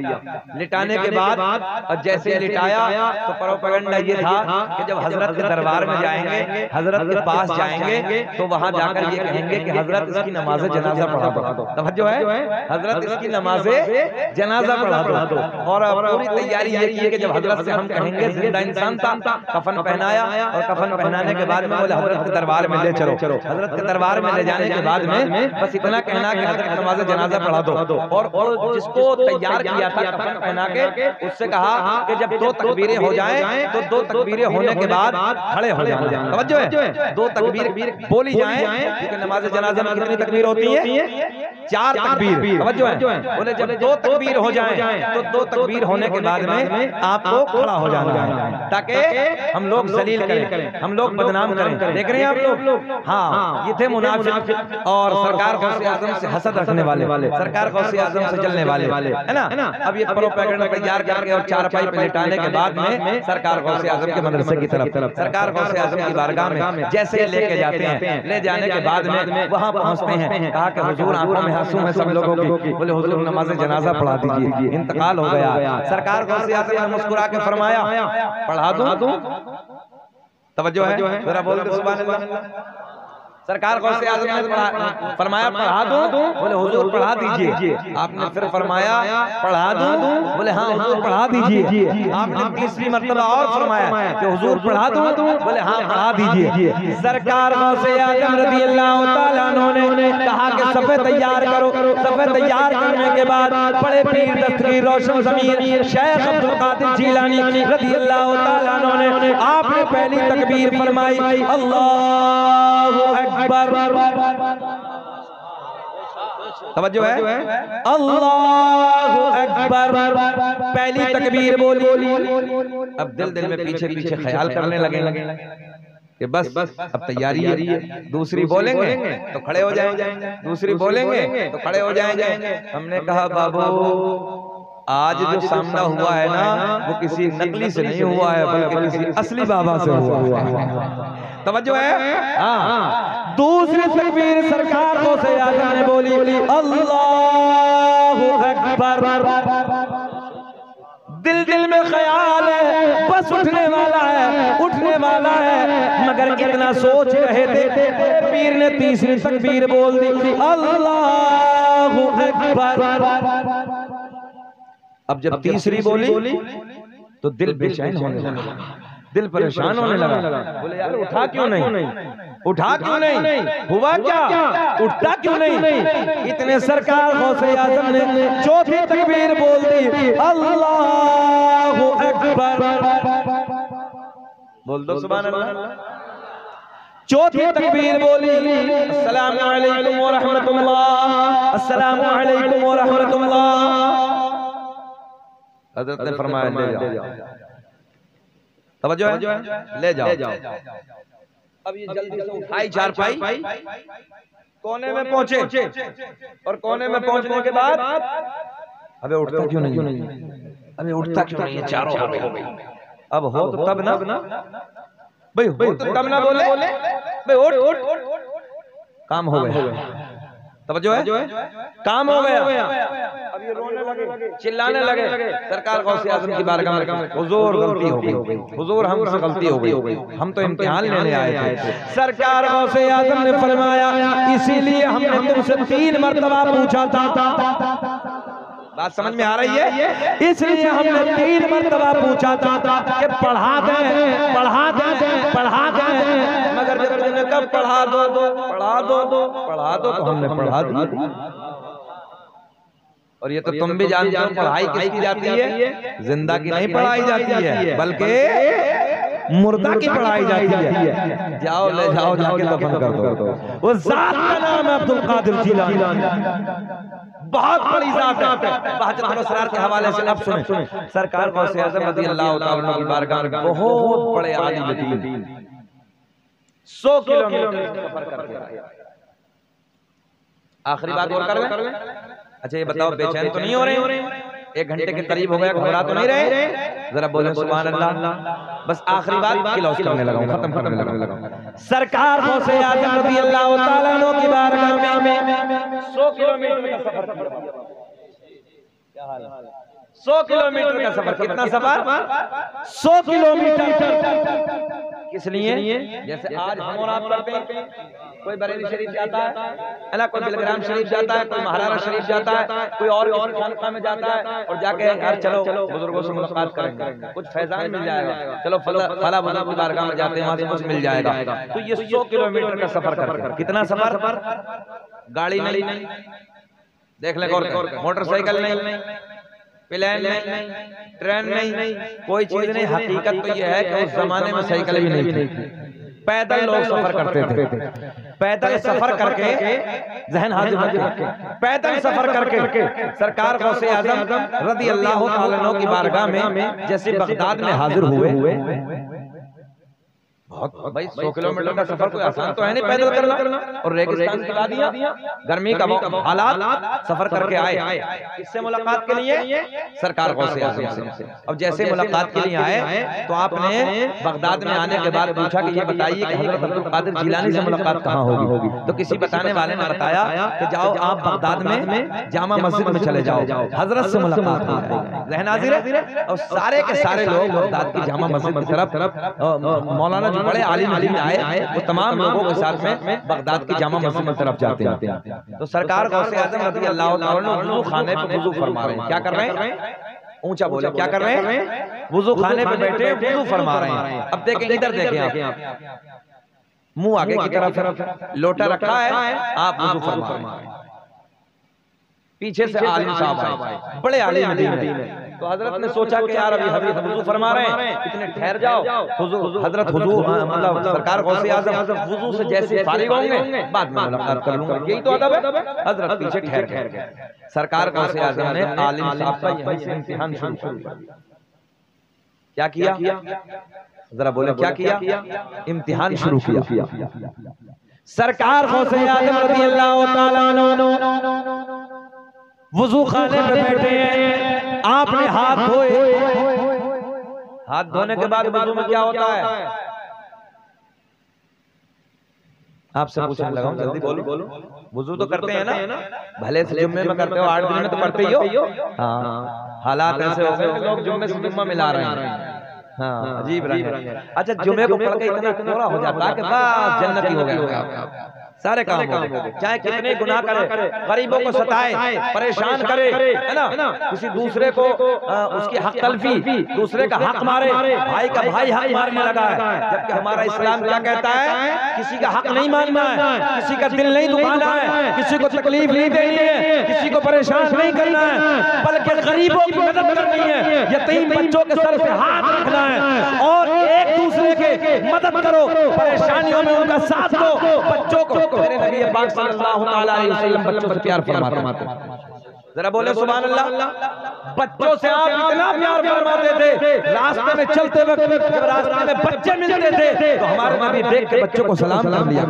Speaker 1: लिटाने के बाद और जैसे लिटाया तो प्रोपेगेंडा ये था कि जब हजरत के दरबार में जाएंगे, हजरत के पास जाएंगे, तो वहां जाकर ये कहेंगे कि हजरत इसकी नमाज़े जनाजा पढ़ा दो। तवज्जो है, हजरत इसकी नमाज़े जनाजा पढ़ा दो। और पूरी तैयारी ये की कि जब हजरत से हम कहेंगे जिंदा इंसान था, कफन पहनाया, और कफन पहनाने के बाद में बोले हजरत के दरबार में ले चलो। हजरत के दरबार में ले जाने के बाद में बस इतना कहना कि हजरत नमाज़ जनाजा पढ़ा दो। और जिसको तैयार किया था कफन पहना के, उससे कहा कि जब 2 तकबीरें हो जाएं तो 2 तकबीरें होने के बाद खड़े हो जाना। तवज्जो है, 2 तकबीर बोली जाएं, क्योंकि नमाज जनाजा में कितनी तकबीर होती है? 4 तकबीर। तवज्जो है, बोले जब 2 तकबीर हो जाएं तो 2 तकबीर होने के बाद में आपको खड़ा हो जाना है, ताकि हम लोग जलील करें, हम लोग बदनाम करें। देख रहे हैं आप लोग? हाँ, ये थे मुनाफिक और सरकार गौसे आज़म से हसद रखने वाले, सरकार गौसे आज़म से जलने वाले, है ना? अब ये प्रोपेगेंडा तैयार करके और चारपाई पे लिटाने के बाद में सरकार गौसे आज़म के मदरसे की तरफ, सरकार गौसे आज़म की बारगाह में जैसे लेके जाते हैं, ले जाने के बाद में वहां पहुंचते हैं, कहा कि हुजूर आंखों में आंसू है सब लोगों की। बोले हुजूर नमाज़ जनाजा पढ़ा दीजिए, इंतकाल हो गया। सरकार गौसे आज़म ने मुस्कुरा के फरमाया, पढ़ा दूं? तवज्जो है, जरा बोल दे सुभान अल्लाह। सरकार गौसे आज़म ने फरमाया पढ़ा दूं, बोले हुजूर पढ़ा दीजिए। आपने फिर फरमाया पढ़ा दूं, बोले हाँ हुजूर पढ़ा दीजिए। आपने तीसरी मर्तबा और फरमाया कि हुजूर पढ़ा दूं, बोले हाँ पढ़ा दीजिए। सरकार गौसे आज़म रज़ी अल्लाह तआला अन्हु ने कहा कि सफ़े तैयार करो। सफ़े तैयार करने के बाद बड़े पीर दस्तगीर रोशन ज़मीर शेख अब्दुल कादिर जिलानी रज़ी अल्लाह तआला अन्हु ने आपने पहली तकबीर फरमाई, अल्लाहु अकबर। तवज्जो है, अल्लाहु अकबर। पहली तकबीर बोली। अब दिल में पीछे पीछे ख्याल करने लगे कि बस अब तैयारी है। दूसरी बोलेंगे तो खड़े हो जाएंगे, दूसरी बोलेंगे तो खड़े हो जाएंगे। हमने कहा बाबू आज जो सामना हुआ है ना वो किसी नकली से नहीं हुआ है बल्कि किसी असली बाबा से हुआ है। तवज्जो है। हाँ, दूसरी तकबीर सरकार गौसे आज़म ने बोली, अल्लाहु अकबर। दिल में ख्याल है बस उठने वाला है, उठने वाला है, मगर कितना सोच रहे थे। पीर ने तीसरी तकबीर बोल दी, अल्लाहु अकबर। अब जब तीसरी बोली तो दिल बेचैन होने लगा, दिल परेशान होने लगा। बोले यार उठा क्यों नहीं, उठा क्यों नहीं, हुआ क्या, उठता क्यों नहीं। इतने सरकार गौसे आज़म ने चौथी तकबीर बोल दी, अल्लाहु अकबर। बोल दो सुभान अल्लाह। चौथी तकबीर बोली, अस्सलामु अलैकुम व रहमतुल्लाह, अस्सलामु अलैकुम व रहमतुल्लाह। हज़रत ने फरमाया ले जाओ। तवज्जो है, ले जाओ। अब ये जल्दी से उठाई चारपाई, कोने में पहुंचे और कोने में पहुंचने के बाद अबे उठता क्यों नहीं, अबे उठता क्यों नहीं, चारों हो गई। अब हो तो तब ना भाई, हो तो तब ना बोले भाई उठ, काम हो गया। तवज्जो है, काम हो गया। अब ये रोने लगे, चिल्लाने लगे। सरकार गौसे आज़म की बारगाह में, हुजूर गलती हो गई, हुजूर हमसे गलती हो गई, हम तो इम्तिहान लेने आए थे। सरकार गौसे आज़म ने फरमाया इसीलिए हमने तुमसे 3 मर्तबा पूछा था। बात समझ में आ रही है? इसलिए हमने 3 मर्तबा पूछा था कि पढ़ा दें, पढ़ा दें, पढ़ा दें, मगर जब तुमने कब पढ़ा दो, पढ़ा दो, पढ़ा दो तो हमने पढ़ा दी। और ये तो तुम भी जानते हो पढ़ाई किसकी जाती है, जिंदा की नहीं पढ़ाई जाती है बल्कि मुर्दा की पढ़ाई जाती है। जाओ ले जाओ, जाके दफन कर दो। वो जात का नाम है अब्दुल कादिर जिलानी, बहुत बड़ी जात है। बहजत असरार के हवाले से अब सुने, सरकार गौसे आज़म रज़ी अल्लाह तआला अन्हु की बारगाह में बहुत बड़े आलिम दीन 100 किलोमीटर सफर करके आए। आखिरी बात और कर लें। अच्छा ये बताओ बेचैन तो नहीं हो रहे? 1 घंटे के करीब हो गया, घबरा तो नहीं रहे? जरा बोले सुभान अल्लाह। बस आखिरी बात क्लोज करने लगा, खत्म करने लगा। सरकार गौसे आज़म रज़ी अल्लाह तआला अन्हु की बारगाह में 100 किलोमीटर का सफर किया। क्या हाल है? 100 किलोमीटर का सफर। कितना सफर? 100 किलोमीटर। किस लिए? जैसे आज हम और आप करते हैं, कोई बरेली शरीफ जाता है ना, कोई बिलग्राम शरीफ जाता है, कोई महाराणा शरीफ जाता है, कोई और खानका में जाता है और जाके यार चलो बुजुर्गों से मुलाकात करेंगे, कुछ फैजान मिल जाएगा, चलो फला बुजुर्ग की बारगाह में जाते हैं, वहां से कुछ मिल जाएगा। तो ये 100 किलोमीटर का सफर करके, कितना सफर? गाड़ी नहीं, देख ले मोटरसाइकिल नहीं, प्लेन नहीं, ट्रेन नहीं, कोई चीज नहीं। हकीकत तो यह है कि उस जमाने में साइकिल भी नहीं थी, पैदल लोग सफर करते थे। पैदल सफर करके, जहन हाजिर रखें, पैदल सफर करके सरकार गौसे आज़म रज़ी अल्लाह तआला अन्हु की बारगाह में जैसे बगदाद में हाजिर हुए। बहुत भाई 100 किलोमीटर का सफर कोई आसान तो है नहीं पैदल करना, और रेगिस्तान की वादियां, गर्मी का हालात, सफर करके आए। किससे मुलाकात के लिए? सरकार गौसे आज़म से। अब जैसे मुलाकात के लिए आए तो आपने बगदाद में आने के बाद पूछा कि ये बताइए कि हज़रत अब्दुल कादिर जिलानी से मुलाकात कहाँ होगी? तो किसी बताने वाले ने बताया कि जाओ आप बगदाद में जामा मस्जिद में चले जाओ, हजरत से मुलाकात हो जाएगी। ज़हन हाज़िर है? और सारे के सारे लोग बगदाद की जामा मस्जिद की तरफ, मौलाना जो बड़े आलिम आए वो तमाम लोगों के साथ में बगदाद की जामा मस्जिद की तरफ जाते हैं। तो सरकार गौसे आजम रज़ी अल्लाह तआला अन्हु वुज़ू खाने पे वुज़ू फरमा रहे हैं। क्या कर रहे हैं? ऊंचा बोले, क्या कर रहे हैं? वुज़ू खाने पे बैठे वुज़ू फरमा रहे हैं। अब देखें, इधर देखें आप, मुंह आगे की तरफ, लोटा रखा है, आप वुज़ू फरमा रहे हैं। पीछे से आलिम साहब आए, बड़े आलिम है। तो हजरत ने सोचा कि यार अभी हबीब वुज़ू फरमा रहे हैं, इतने ठहर जाओ। हजरत हुजूर मतलब सरकार गौसे आज़म वुज़ू से जैसे फारिग होंगे बाद में मुलाकात कर लूंगा, यही तो अदब है। हजरत पीछे ठहर गए। सरकार गौसे आज़म ने आलिम साहब का यहीं से इम्तिहान शुरू कर दिया। क्या किया? जरा बोले, क्या किया? इम्तिहान शुरू किया। सरकार गौसे आज़म रज़ी अल्लाह तआला अन्हु वुज़ू खाने पे बैठे हैं, आपने हाथ धोए। हाथ धोने के बाद वुज़ू में क्या होता है? आपसे पूछने लगा हूं, जल्दी बोलो। वुज़ू तो करते हैं ना, भले से जुम्मे में करते हो, 8 दिन में तो पढ़ते ही हो। हाँ, हालात ऐसे हो गए लोग जुम्मे से जुम्मा मिला रहे हैं। हाँ, अजीब रंग है। अच्छा, जुम्मे को पढ़ के इतना कोरा हो जाता है कि बस जन्नती हो गया, सारे काम हो गए। चाहे कितने गुनाह करे, गरीबों को सताए, परेशान करे, है ना, किसी दूसरे को उसकी हक तलफी, दूसरे का हक मारे, भाई का भाई हक मारने लगा है। जबकि हमारा इस्लाम क्या कहता है? किसी का हक नहीं मानना है, किसी का दिल नहीं दुखाना है, किसी को तकलीफ नहीं देनी है, किसी को परेशान नहीं करना है, बल्कि गरीबों की मदद करनी है, यतीम बच्चों के सर पे हाथ रखना है और एक दूसरे के मदद करो, परेशानियों में उनका साथ दो। बच्चों को मेरे नबी पाक सल्लल्लाहु अलैहि वसल्लम बच्चों से प्यार फरमाते। जरा बोले सुभान अल्लाह। बच्चों से आप इतना प्यार फरमाते थे, रास्ते में चलते वक्त जब रास्ते में बच्चे मिलते थे तो हमारे नबी देख के बच्चों को सलाम कर लिया।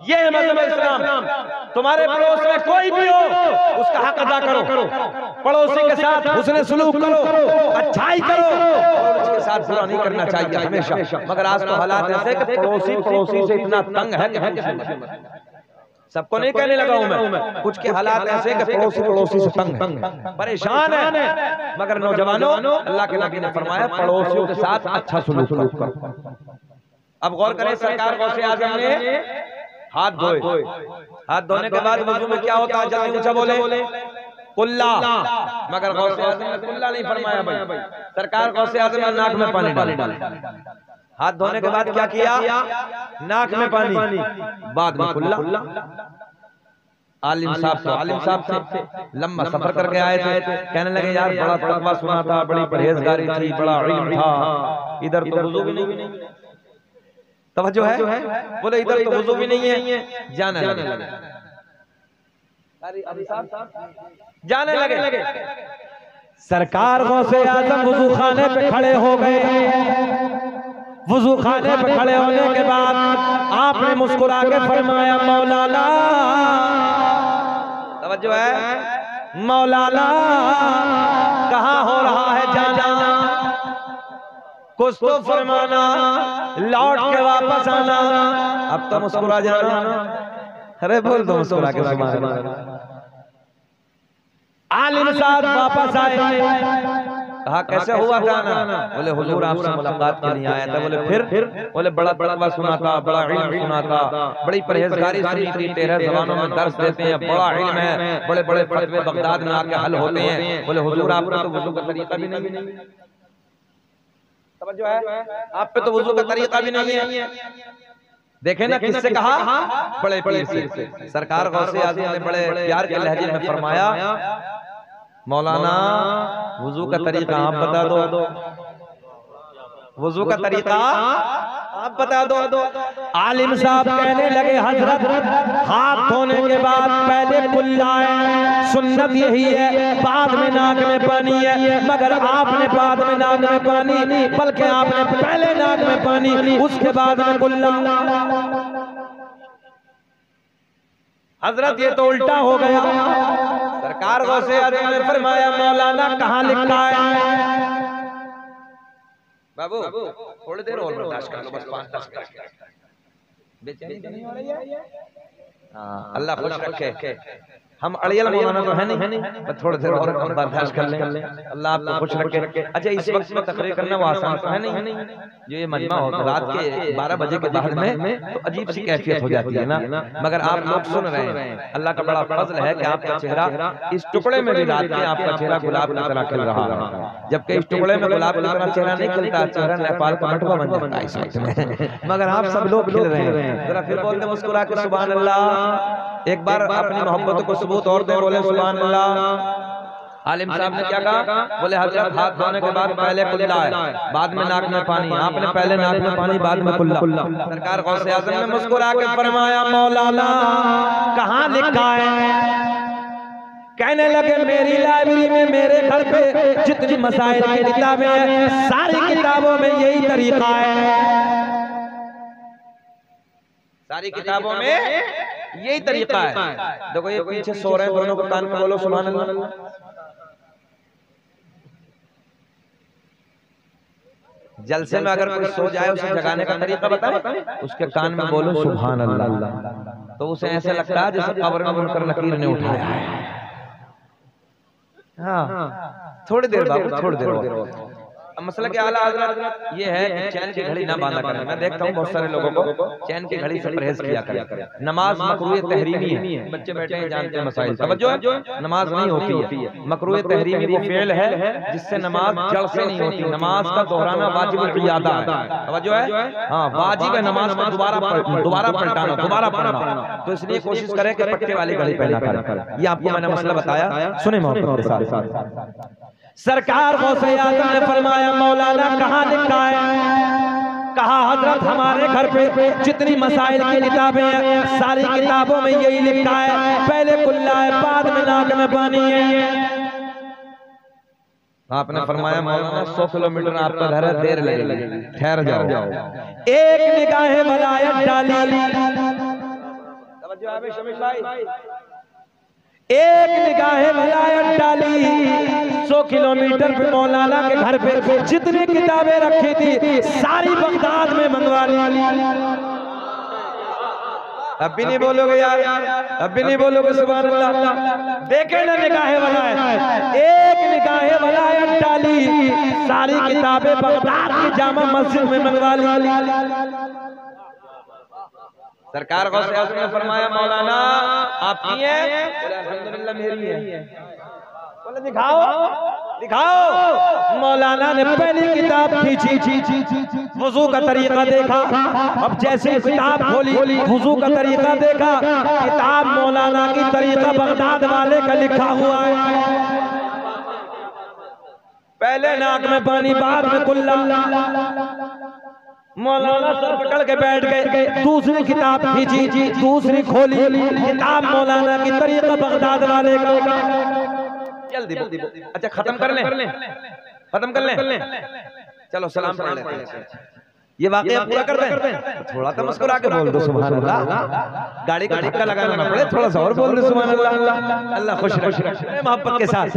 Speaker 1: ये है मज़हब इस्लाम। तुम्हारे पड़ोस में कोई भी हो, उसका हक अदा करो, पड़ोसी के साथ हुस्न सुलूक करो, अच्छाई करो, और उसके साथ बुरा नहीं करना चाहिए हमेशा। मगर आज तो हालात ऐसे कि पड़ोसी से इतना तंग है कि सबको नहीं कहने लगा हूं मैं, कुछ के हालात ऐसे कि पड़ोसी से तंग है, परेशान है। मगर नौजवानों, अल्लाह के नबी ने फरमाया पड़ोसियों के साथ अच्छा सुलूक करो। अब गौर करें, सरकार गौसे आज़म ने हाथ धोए। हाथ धोने के बाद वुज़ू में क्या होता है? जल्दी ऊंचा बोले, कुल्ला। मगर गौसे आज़म ने कुल्ला नहीं फरमाया भाई, सरकार गौसे आज़म ने नाक में पानी डाला। हाथ धोने के बाद क्या किया? नाक में पानी, बाद में कुल्ला। आलिम साहब से लंबा सफर करके आए थे, कहने लगे यार बड़ा तकवा सुना था, बड़ी परहेजगारी थी, बड़ा इल्म था, इधर तो वुज़ू भी नहीं, तवज्जो है? बोले इधर तो वुज़ू भी नहीं है। जाने लगे। सरकार गौसे आज़म वुज़ू खाने पे खड़े हो गए। वुज़ू खाने पे खड़े होने के बाद आपने मुस्कुरा के फरमाया मौलाना, तवज्जो है, मौलाना कहाँ हो रहा है जाना? कुछ तो फरमाना, लौट के वापस आना। अब तो मुस्कुरा जाना। अरे बोल दो मुस्कुरा के सुभान अल्लाह। आलिम साहब वापस आए, कहा कैसे हुआ जाना? बोले हुजूर आपसे मुलाकात के लिए आया था। बोले फिर? बोले बड़ा बड़ा सुना था, बड़ा इल्म सुना था, बड़ी परहेजगारी सुनी थी, 13 ज़बानों में दर्स देते हैं, बड़ा इल्म है, बड़े बड़े फतवे बगदाद में आके हल होते हैं। बोले हुजूर आपका तो वुज़ू का तरीका भी नहीं, जो है आप पे तो वुज़ू का तरीका भी नहीं है। देखे ना किससे कहा? बड़े पीर से। सरकार गौसे आज़म ने बड़े प्यार के लहजे में फरमाया मौलाना वुज़ू का तरीका आप बता दो, वुज़ू का तरीका आप बता दो। आलिम साहब कहने लगे हजरत हाथ धोने के बाद पहले कुल्ला है, सुन्नत यही है, बाद में नाक में पानी है। मगर आपने बाद में नाक में पानी, बल्कि आपने पहले नाक में पानी, उसके बाद में कुल्ला। हजरत ये तो उल्टा हो गया। सरकार गौसे आज़म ने फरमाया मौलाना कहाँ लिखा है? बाबू थोड़ी देर और बर्दाश्त कर लो, बस 5-10 मिनट। बेचैनी नहीं हो रही है? हाँ, अल्लाह खुश रखे। हम अड़ियल मौलाना तो है नहीं, बस थोड़ी देर और बर्दाश्त कर लें, अल्लाह आपको खुश रखे। अच्छा, इस वक्त में तकरीर करना वो आसान तो है नहीं। जो ये मजमा होता है रात के 12 बजे के बाद में तो अजीब सी कैफियत हो जाती है ना, मगर आप लोग सुन रहे हैं। अल्लाह का बड़ा फजल है कि आपका चेहरा इस टुकड़े में भी रात में आपका चेहरा गुलाब की तरह खिल रहा है, जबकि इस टुकड़े में गुलाब की तरह चेहरा नहीं खिलता, चेहरा नेपाल का मटवा बन जाता है इस वक्त में, मगर आप सब लोग खिल रहे हैं। जरा फिर बोलते मुस्कुरा के सुभान अल्लाह, एक बार अपनी मोहब्बत को सबूत और दे, बोले सुभान अल्लाह। आलिम साहब ने क्या कहा? बोले हजरत हाथ धोने के बाद पहले कुल्ला है, बाद में नाक में पानी। आपने पहले नाक में पानी, बाद में कुल्ला। सरकार गौसे आज़म ने मुस्कुरा के फरमाया मौलाना कहाँ लिखा है? कहने लगे मेरी लाइब्रेरी में, मेरे घर पे जितनी मसाइल की किताबें हैं सारी किताबों में यही तरीका है, सारी किताबों में यही तरीका है। देखो ये पीछे सो रहे हैं, दोनों को कान में बोलो सुभान अल्लाह। जलसे में अगर कोई सो जाए उसे जगाने का तरीका बताएं, उसके कान में बोलो सुभान अल्लाह, तो उसे ऐसे लगता है जैसे कब्र में मुनकर नकीर ने उठाया है। हाँ, थोड़ी देर बाबू, थोड़ी देर। अब मसला क्या आला हज़रत ये है कि चैन की घड़ी ना बांधा करें। मैं देखता हूँ बहुत सारे लोगों को चैन की घड़ी से परहेज किया करें। नमाज मकरूह तहरीमी है, बच्चे बैठे हैं जानते हैं मसाइल। तवज्जो है, नमाज नहीं होती है। मकरूह तहरीमी वो फेल है जिससे नमाज जड़ से नहीं होती। नमाज का दोहराना वाजिब इयादा है। तवज्जो है, हाँ वाजिब है नमाज को दोबारा पलटाना, दोबारा पढ़ना। तो इसलिए कोशिश करें कि पट्टे वाली घड़ी पहना करें। ये आपको मैंने मसला बताया, सुने मोहब्बत के साथ। सरकार गौसे आज़म ने फरमाया मौलाना कहाँ लिखा है? कहा हजरत हमारे घर पे जितनी मसाइल की किताबें हैं सारी किताबों में यही लिखा है, पहले कुल्ला है, बाद में नाक में पानी है। आपने फरमाया मौलाना 100 किलोमीटर आपका घर है, देर लगेगी, ठहर जाओ। एक निगाहे वलायत डाली, एक निगाहे वलायत डाली, 100 किलोमीटर पे मौलाना के घर पे जितनी किताबें रखी थी सारी बगदाद में मंगवा ली। अब भी नहीं बोलोगे यार, अब भी नहीं बोलोगे सुभान अल्लाह। देखे ना निगाहे वलायत, एक निगाहे वलायत डाली, सारी किताबें बगदाद की जामा मस्जिद में मंगवा ली। सरकार गौसे आज़म ने फरमाया मौलाना आपकी है? बोले अल्हम्दुलिल्लाह मेरी है। बोले दिखाओ दिखाओ। मौलाना ने पहली किताब खींची, वुजू का तरीका देखा। अब जैसे किताब खोली, वुजू का तरीका देखा, किताब मौलाना की तरीका बगदाद वाले का लिखा हुआ है। पहले नाक में पानी, बाद में कुल्ला। मौलाना सर पकड़ के बैठ गए, दूसरी किताब खींची, दूसरी खोली, किताब मौलाना की तरीका बगदाद वाले का। जल्दी अच्छा खत्म कर लें, खत्म कर लें, चलो सलाम पढ़ लेते हैं। ये वाकया पूरा कर दें, थोड़ा तो मुस्कुरा के बोल दो सुभान अल्लाह। गाड़ी का धक्का लगाना ना पड़े, थोड़ा सा और बोल दो सुभान अल्लाह। अल्लाह खुश रखे मोहब्बत के साथ।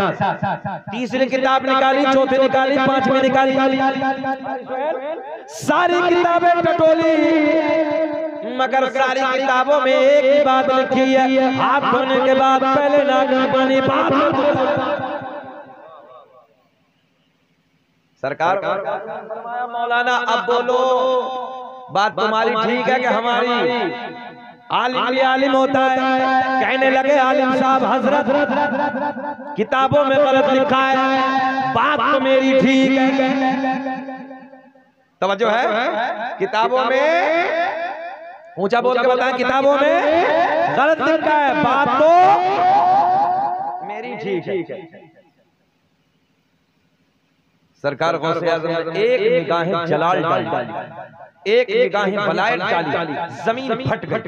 Speaker 1: तीसरी किताब निकाली, चौथी निकाली, पांचवी निकाली, सारी किताबें टटोली, मगर सारी किताबों में एक ही बात लिखी है, हाथ धोने के बाद पहले नाक में पानी, बाद में। सरकार मौलाना अब बोलो, बात तुम्हारी ठीक है कि हमारी? आलिम भी आलिम होता है। कहने लगे आलिम साहब हजरत किताबों में गलत लिखा है, बात तो मेरी ठीक है। तवज्जो है, किताबों में ऊंचा बोल के बताएं, किताबों में गलत लिखा है, बात तो मेरी ठीक है। सरकार गौसे आज़म ने एक निगाहें जलाल डाली, एक निगाहें वलायत डाली, जमीन फट गई,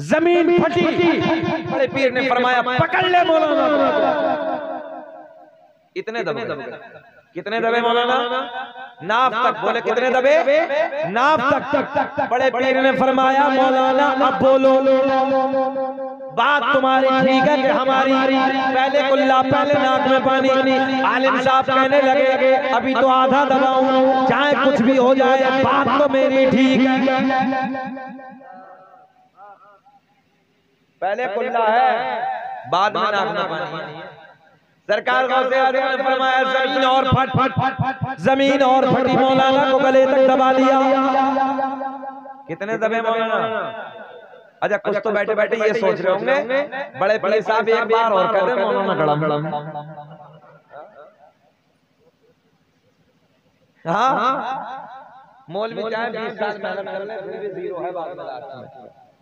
Speaker 1: जमीन फटी। बड़े पीर ने फरमाया पकड़ ले मौलाना। इतने दबे, कितने दबे मौलाना? नाफ तक। बोले कितने दबे? नाफ तक। बड़े पीर ने फरमाया मौलाना अब बोलो, बात तुम्हारी ठीक है कि हमारी? पहले कुल्ला, पहले नाक में पानी। आलिम साहब कहने लगे अभी तो आधा दबाऊं, चाहे कुछ भी हो जाए, बात तो मेरी ठीक है। पहले कुल्ला है, बाद में नाक में पानी। सरकार गौसे आज़म ने फरमाया जमीन और फट, जमीन और फटी, मौलाना को गले तक दबा लिया। कितने दबे मौलाना? अच्छा कुछ तो बैठे बैठे ये सोच रहे होंगे बड़े पीर साहब एक बार और कर दे मौलाना गड़म। हाँ मौलवी चाहे 20 साल मेहनत कर ले फिर भी जीरो है बात में।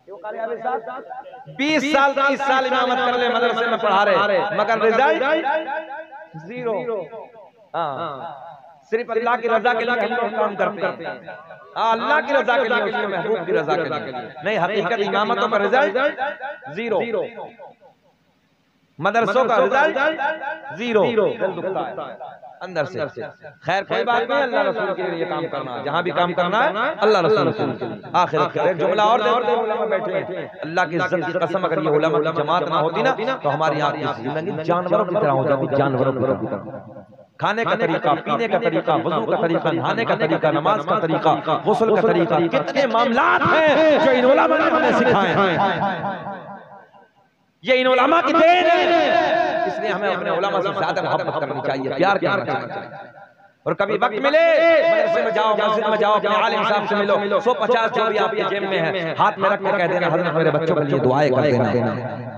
Speaker 1: क्यों कर रहे साहब 20 साल 30 साल इमामत कर ले मदरसे में पढ़ा रहे मगर रिजल्ट जीरो। हाँ सिर्फ अल्लाह की रजा के लिए हम काम करते हैं। अल्लाह की रजा के लिए, उसके महबूब की रजा के लिए नहीं। हकीकत इमामतों का रिजल्ट जीरो, मदरसों का रिजल्ट जीरो, अंदर से। खैर कोई बात नहीं, अल्लाह रसूल के लिए काम करना, जहां भी काम करना है अल्लाह रसूल के लिए। आखिरत का एक जुमला और उलमा बैठे हैं, अल्लाह की इज्जत की कसम अगर ये उलमा की जमात ना होती ना तो हमारी यहाँ की जिंदगी जानवरों की तरह हो जाती, जानवरों की तरह। खाने का तरीका, पीने का तरीका, वजू का तरीका, नहाने का तरीका, नमाज का तरीका, गुस्ल का तरीका, कितने मामलात हैं जो इन उलमा ने हमें सिखाए हैं। ये इन उलमा की देन है, इसलिए हमें अपने उलमा से ज्यादा मोहब्बत करनी चाहिए, प्यार करना चाहिए। और कभी वक्त मिले मदरसे में जाओ, मस्जिद में जाओ, अपने आलिम साहब से मिलो, 150 जो भी आपके जेब में है हाथ में रख के कह देना हज़रत मेरे बच्चों के लिए दुआएं कर देना।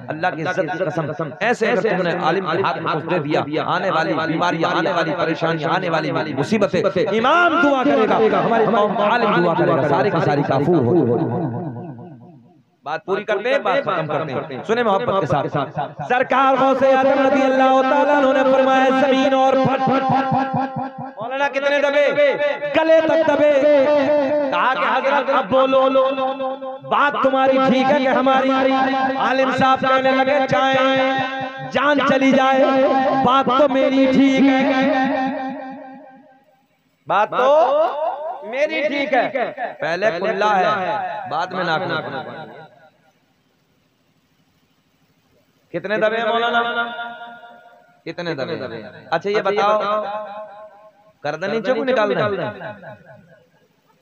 Speaker 1: अल्लाह की इज्जत की कसम ऐसे अगर तुमने आलिम के हाथ में कुछ दे दिया, आने वाली बीमारियां, आने वाली परेशानियां, आने वाली मुसीबतें इमाम दुआ करेगा, हमारी कौम का आलिम दुआ करेगा, सारी की सारी काफूर हो। बात पूरी करते हैं, बात खत्म करते हैं, सुने मोहब्बत के साथ। सरकार गौसे आज़म रज़ी अल्लाह तआला अन्हु ने फरमाया जमीन और फट। मौलाना कितने दबे? गले तक दबे। कहा कि हजरत अब बोलो, बात तुम्हारी ठीक है कि हमारी? आलिम साहब कहने लगे चाहे जान चली जाए बात तो मेरी ठीक है, बात तो मेरी ठीक है। पहले कुल्ला है बाद में नाक। कितने दबे हैं मौलाना? कितने दबे? अच्छा ये बताओ गर्दन नीचे को निकालना है?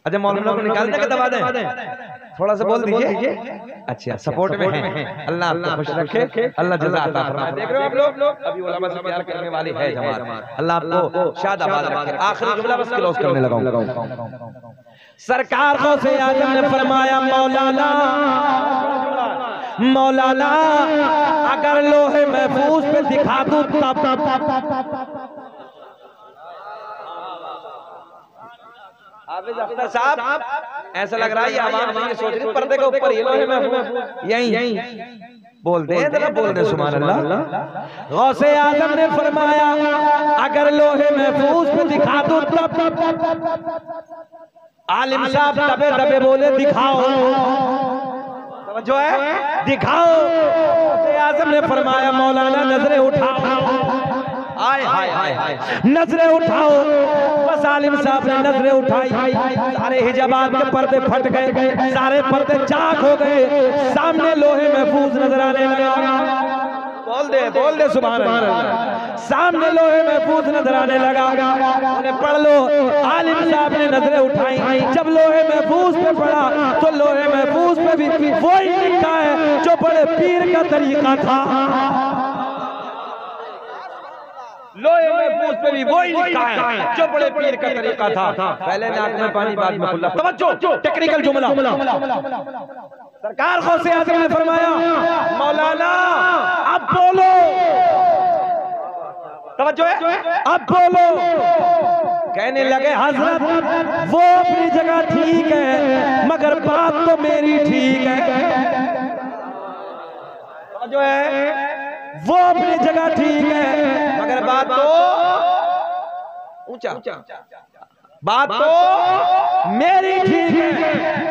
Speaker 1: अच्छा मौलाना को निकालने के दबा दें? थोड़ा सा बोल दीजिए। अच्छा सपोर्ट में है, अल्लाह आपको खुश रखे, अल्लाह जज़ा अता फरमाए। देख रहे हो आप लोग अभी उलमा से प्यार करने वाली है जमात, अल्लाह आपको शादाबाद रखे। आखिरी जुमला बस क्लोज करने लगाऊं। सरकार गौसे आज़म ने फरमाया मौलाना अगर लोहे महफूज पे दिखा दूं तब। हाफिज अख्तर साहब ऐसा लग रहा है ये आवाम नहीं सोच रही पर्दे के ऊपर ये लोहे महफूज यहीं बोल दे, बोल दे सुभान अल्लाह। गौसे आज़म ने फरमाया अगर लोहे महफूज पे दिखा दूं तब। आलिम साहब दबे दबे बोले दिखाओ, जो है दिखाओ। आज़म ने फरमाया मौलाना नजरें उठाओ, आए हाय हाय हाय नजरें उठाओ। बस आलिम साहब ने नजरें उठाई, सारे हिजाबात के पर्दे फट गए, सारे पर्दे चाक हो गए, सामने लोहे महफूज नजर आने लगा। बोल दे सुभान अल्लाह। सामने लोहे महफूज नजर आने लगा, पढ़ लो। आलिम साहब ने नजरें उठाई, जब लोहे महफूज पे पढ़ा तो लोहे महफूज पे भी वही लिखा है जो बड़े पीर का तरीका था। लोहे महफूज पे भी वही लिखा है जो बड़े पीर का तरीका था। पहले नाक में पानी बाद में खुला। तवज्जो, टेक्निकल जुमला। सरकार गौसे आज़म ने फरमाया मौलाना अब बोलो, तवज्जो है, अब बोलो। कहने लगे हजरत वो अपनी जगह ठीक है मगर बात तो मेरी ठीक है। जो है वो अपनी जगह ठीक है मगर बात तो ऊंचा, बात तो मेरी ठीक है।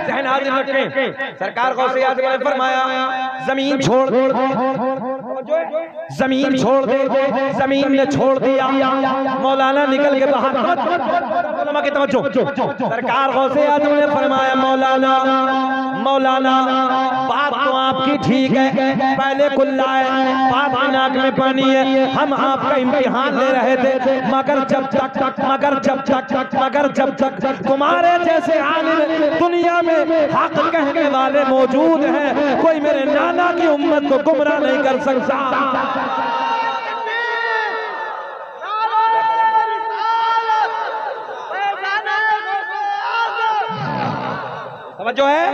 Speaker 1: ज़हन हाजिर रखें। सरकार गौसे आज़म ने फरमाया जमीन छोड़ दे, जमीन छोड़ दे। जमीन ने छोड़ दिया, मौलाना निकल के बाहर। उलमा की तवज्जो। सरकार गौसे आजम ने फरमाया मौलाना मौलाना बात तो आपकी ठीक है, पहले कुल्ला है, बात की नाक में पानी है, हम आपका इम्तिहान ले रहे थे, मगर जब तक तुम्हारे जैसे आलिम दुनिया में हक कहने वाले मौजूद हैं, कोई मेरे नाना की उम्मत को गुमराह नहीं कर सकता। जो है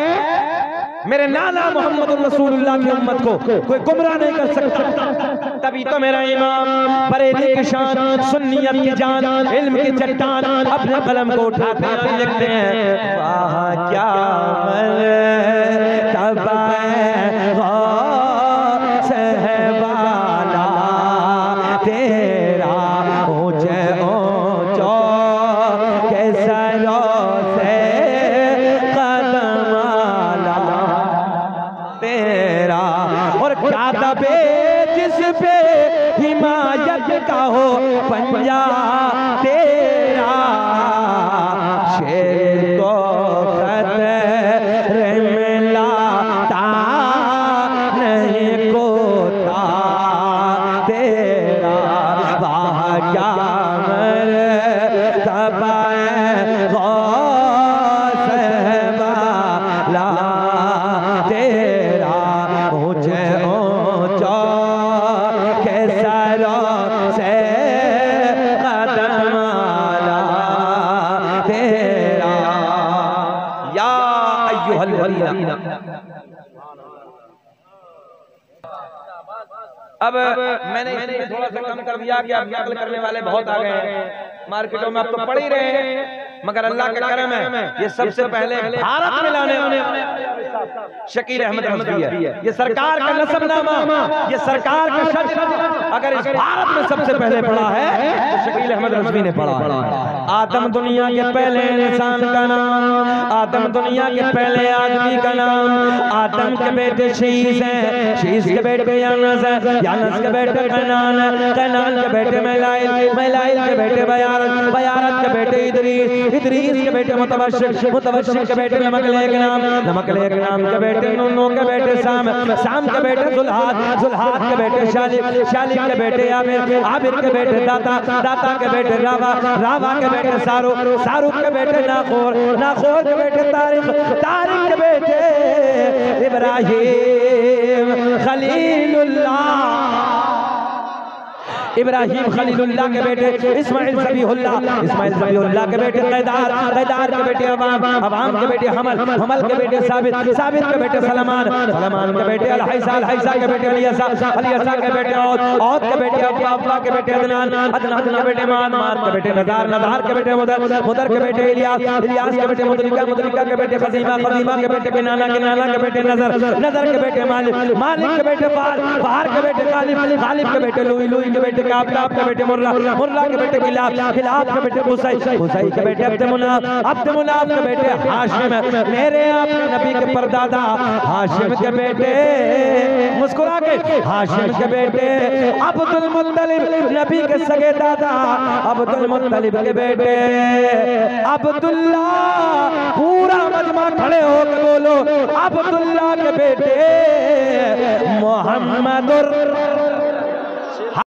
Speaker 1: मेरे नाना मोहम्मद रसूलुल्लाह की उम्मत को कोई गुमराह नहीं कर सकता। तभी तो मेरा इमाम बरेली की शान, सुन्नियत की जान, इल्म की चट्टान अपने कलम को उठाते हैं, लिखते हैं वाह क्या मर्तबा सहवाला तेरा ऊंचे ऊंचो कैसा से कदमाला तेरा और क्या दबे जिस पे हिमायत का हो पंजा तेरा शेर को खतरे में लाता नहीं कोता तेरा वाह क्या मर्तबा सहवाला तेरा ऊंचे ऊंचा कैसा से कदमाला तेरा या अय्युहल वलीना। अब मैंने इसमें थोड़ा सा कम कर दिया कि अब नकल करने वाले बहुत आ गए हैं मार्केटों में, अब तो पढ़ ही रहे हैं, मगर अल्लाह का करम है ये सबसे पहले भारत में लाने शकील अहमद रज़वी है। ये सरकार का नसबनामा, ये सरकार का शख्स अगर इस भारत में सबसे पहले पढ़ा है तो शकील अहमद रज़वी ने पढ़ा है। आदम दुनिया के पहले इंसान का नाम, आदम दुनिया के पहले आदमी का नाम, आदम के बेटे शीश हैं, शीश के बेटे यानस है, यानस के बेटे कैनान है, कैनान के बेटे मैलाइल, मैलाइल के बेटे बयारत, बयारत के बेटे इदरीस, इदरीस के बेटे मुतवश्शिक, मुतवश्शिक के बेटे नमकलेक नाम, नमकलेक नाम के बेटे नूनो के बेटे साम, साम के बेटे जुल्हाद, जुल्हाद के बेटे शालिक, शालिक के बेटे आमिर, आमिर के बेटे दाता, दाता के बेटे रावा, रावा के बेटे सारुक, सारुक के बेटे नाखोर, नाखोर के बेटे तारिक, तारिक के बेटे इब्राहिम खलीलुल्लाह, इब्राहिम खलीलुल्लाह के बेटे इस्माइल ज़बीहुल्लाह, इस्माइल ज़बीहुल्लाह के बेटे कैदार, कैदार के बेटे अवाम, अवाम के बेटे हमल, हमल के बेटे साबित, साबित के बेटे सलमान, सलमान के बेटे अलहैसा, अलहैसा के बेटे अलियसा, अलियसा के बेटे औद, औद के बेटे अब्बा, अब्बा के बेटे अदनान, अदनान के बेटे मान, मान के बेटे नज़ार, नज़ार के बेटे मुदर, मुदर के बेटे इलियास, इलियास के बेटे मुदरिका, मुदरिका के बेटे खज़ीमा, खज़ीमा के बेटे किनाना, किनाना के बेटे नज़र, नज़र के बेटे मालिक, मालिक के बेटे फार, फार के बेटे गालिब, गालिब के बेटे लुई, लुई के बेटे काब, काब के बेटे मुर्रा, मुर्रा के बेटे खिलाफ, खिलाफ के बेटे कुसै, कुसै के बेटे अब्द मुनाफ, अब्द मुनाफ के बेटे हाशिम, मेरे आपके नबी के परदादा हाशिम के बेटे, मुस्कुरा के हाशिम के बेटे अब्दुल मुत्तलिब, नबी के सगे दादा अब्दुल मुत्तलिब के बेटे अब्दुल्ला, पूरा मजमा खड़े होकर बोलो अब्दुल्ला के बेटे मोहम्मदुर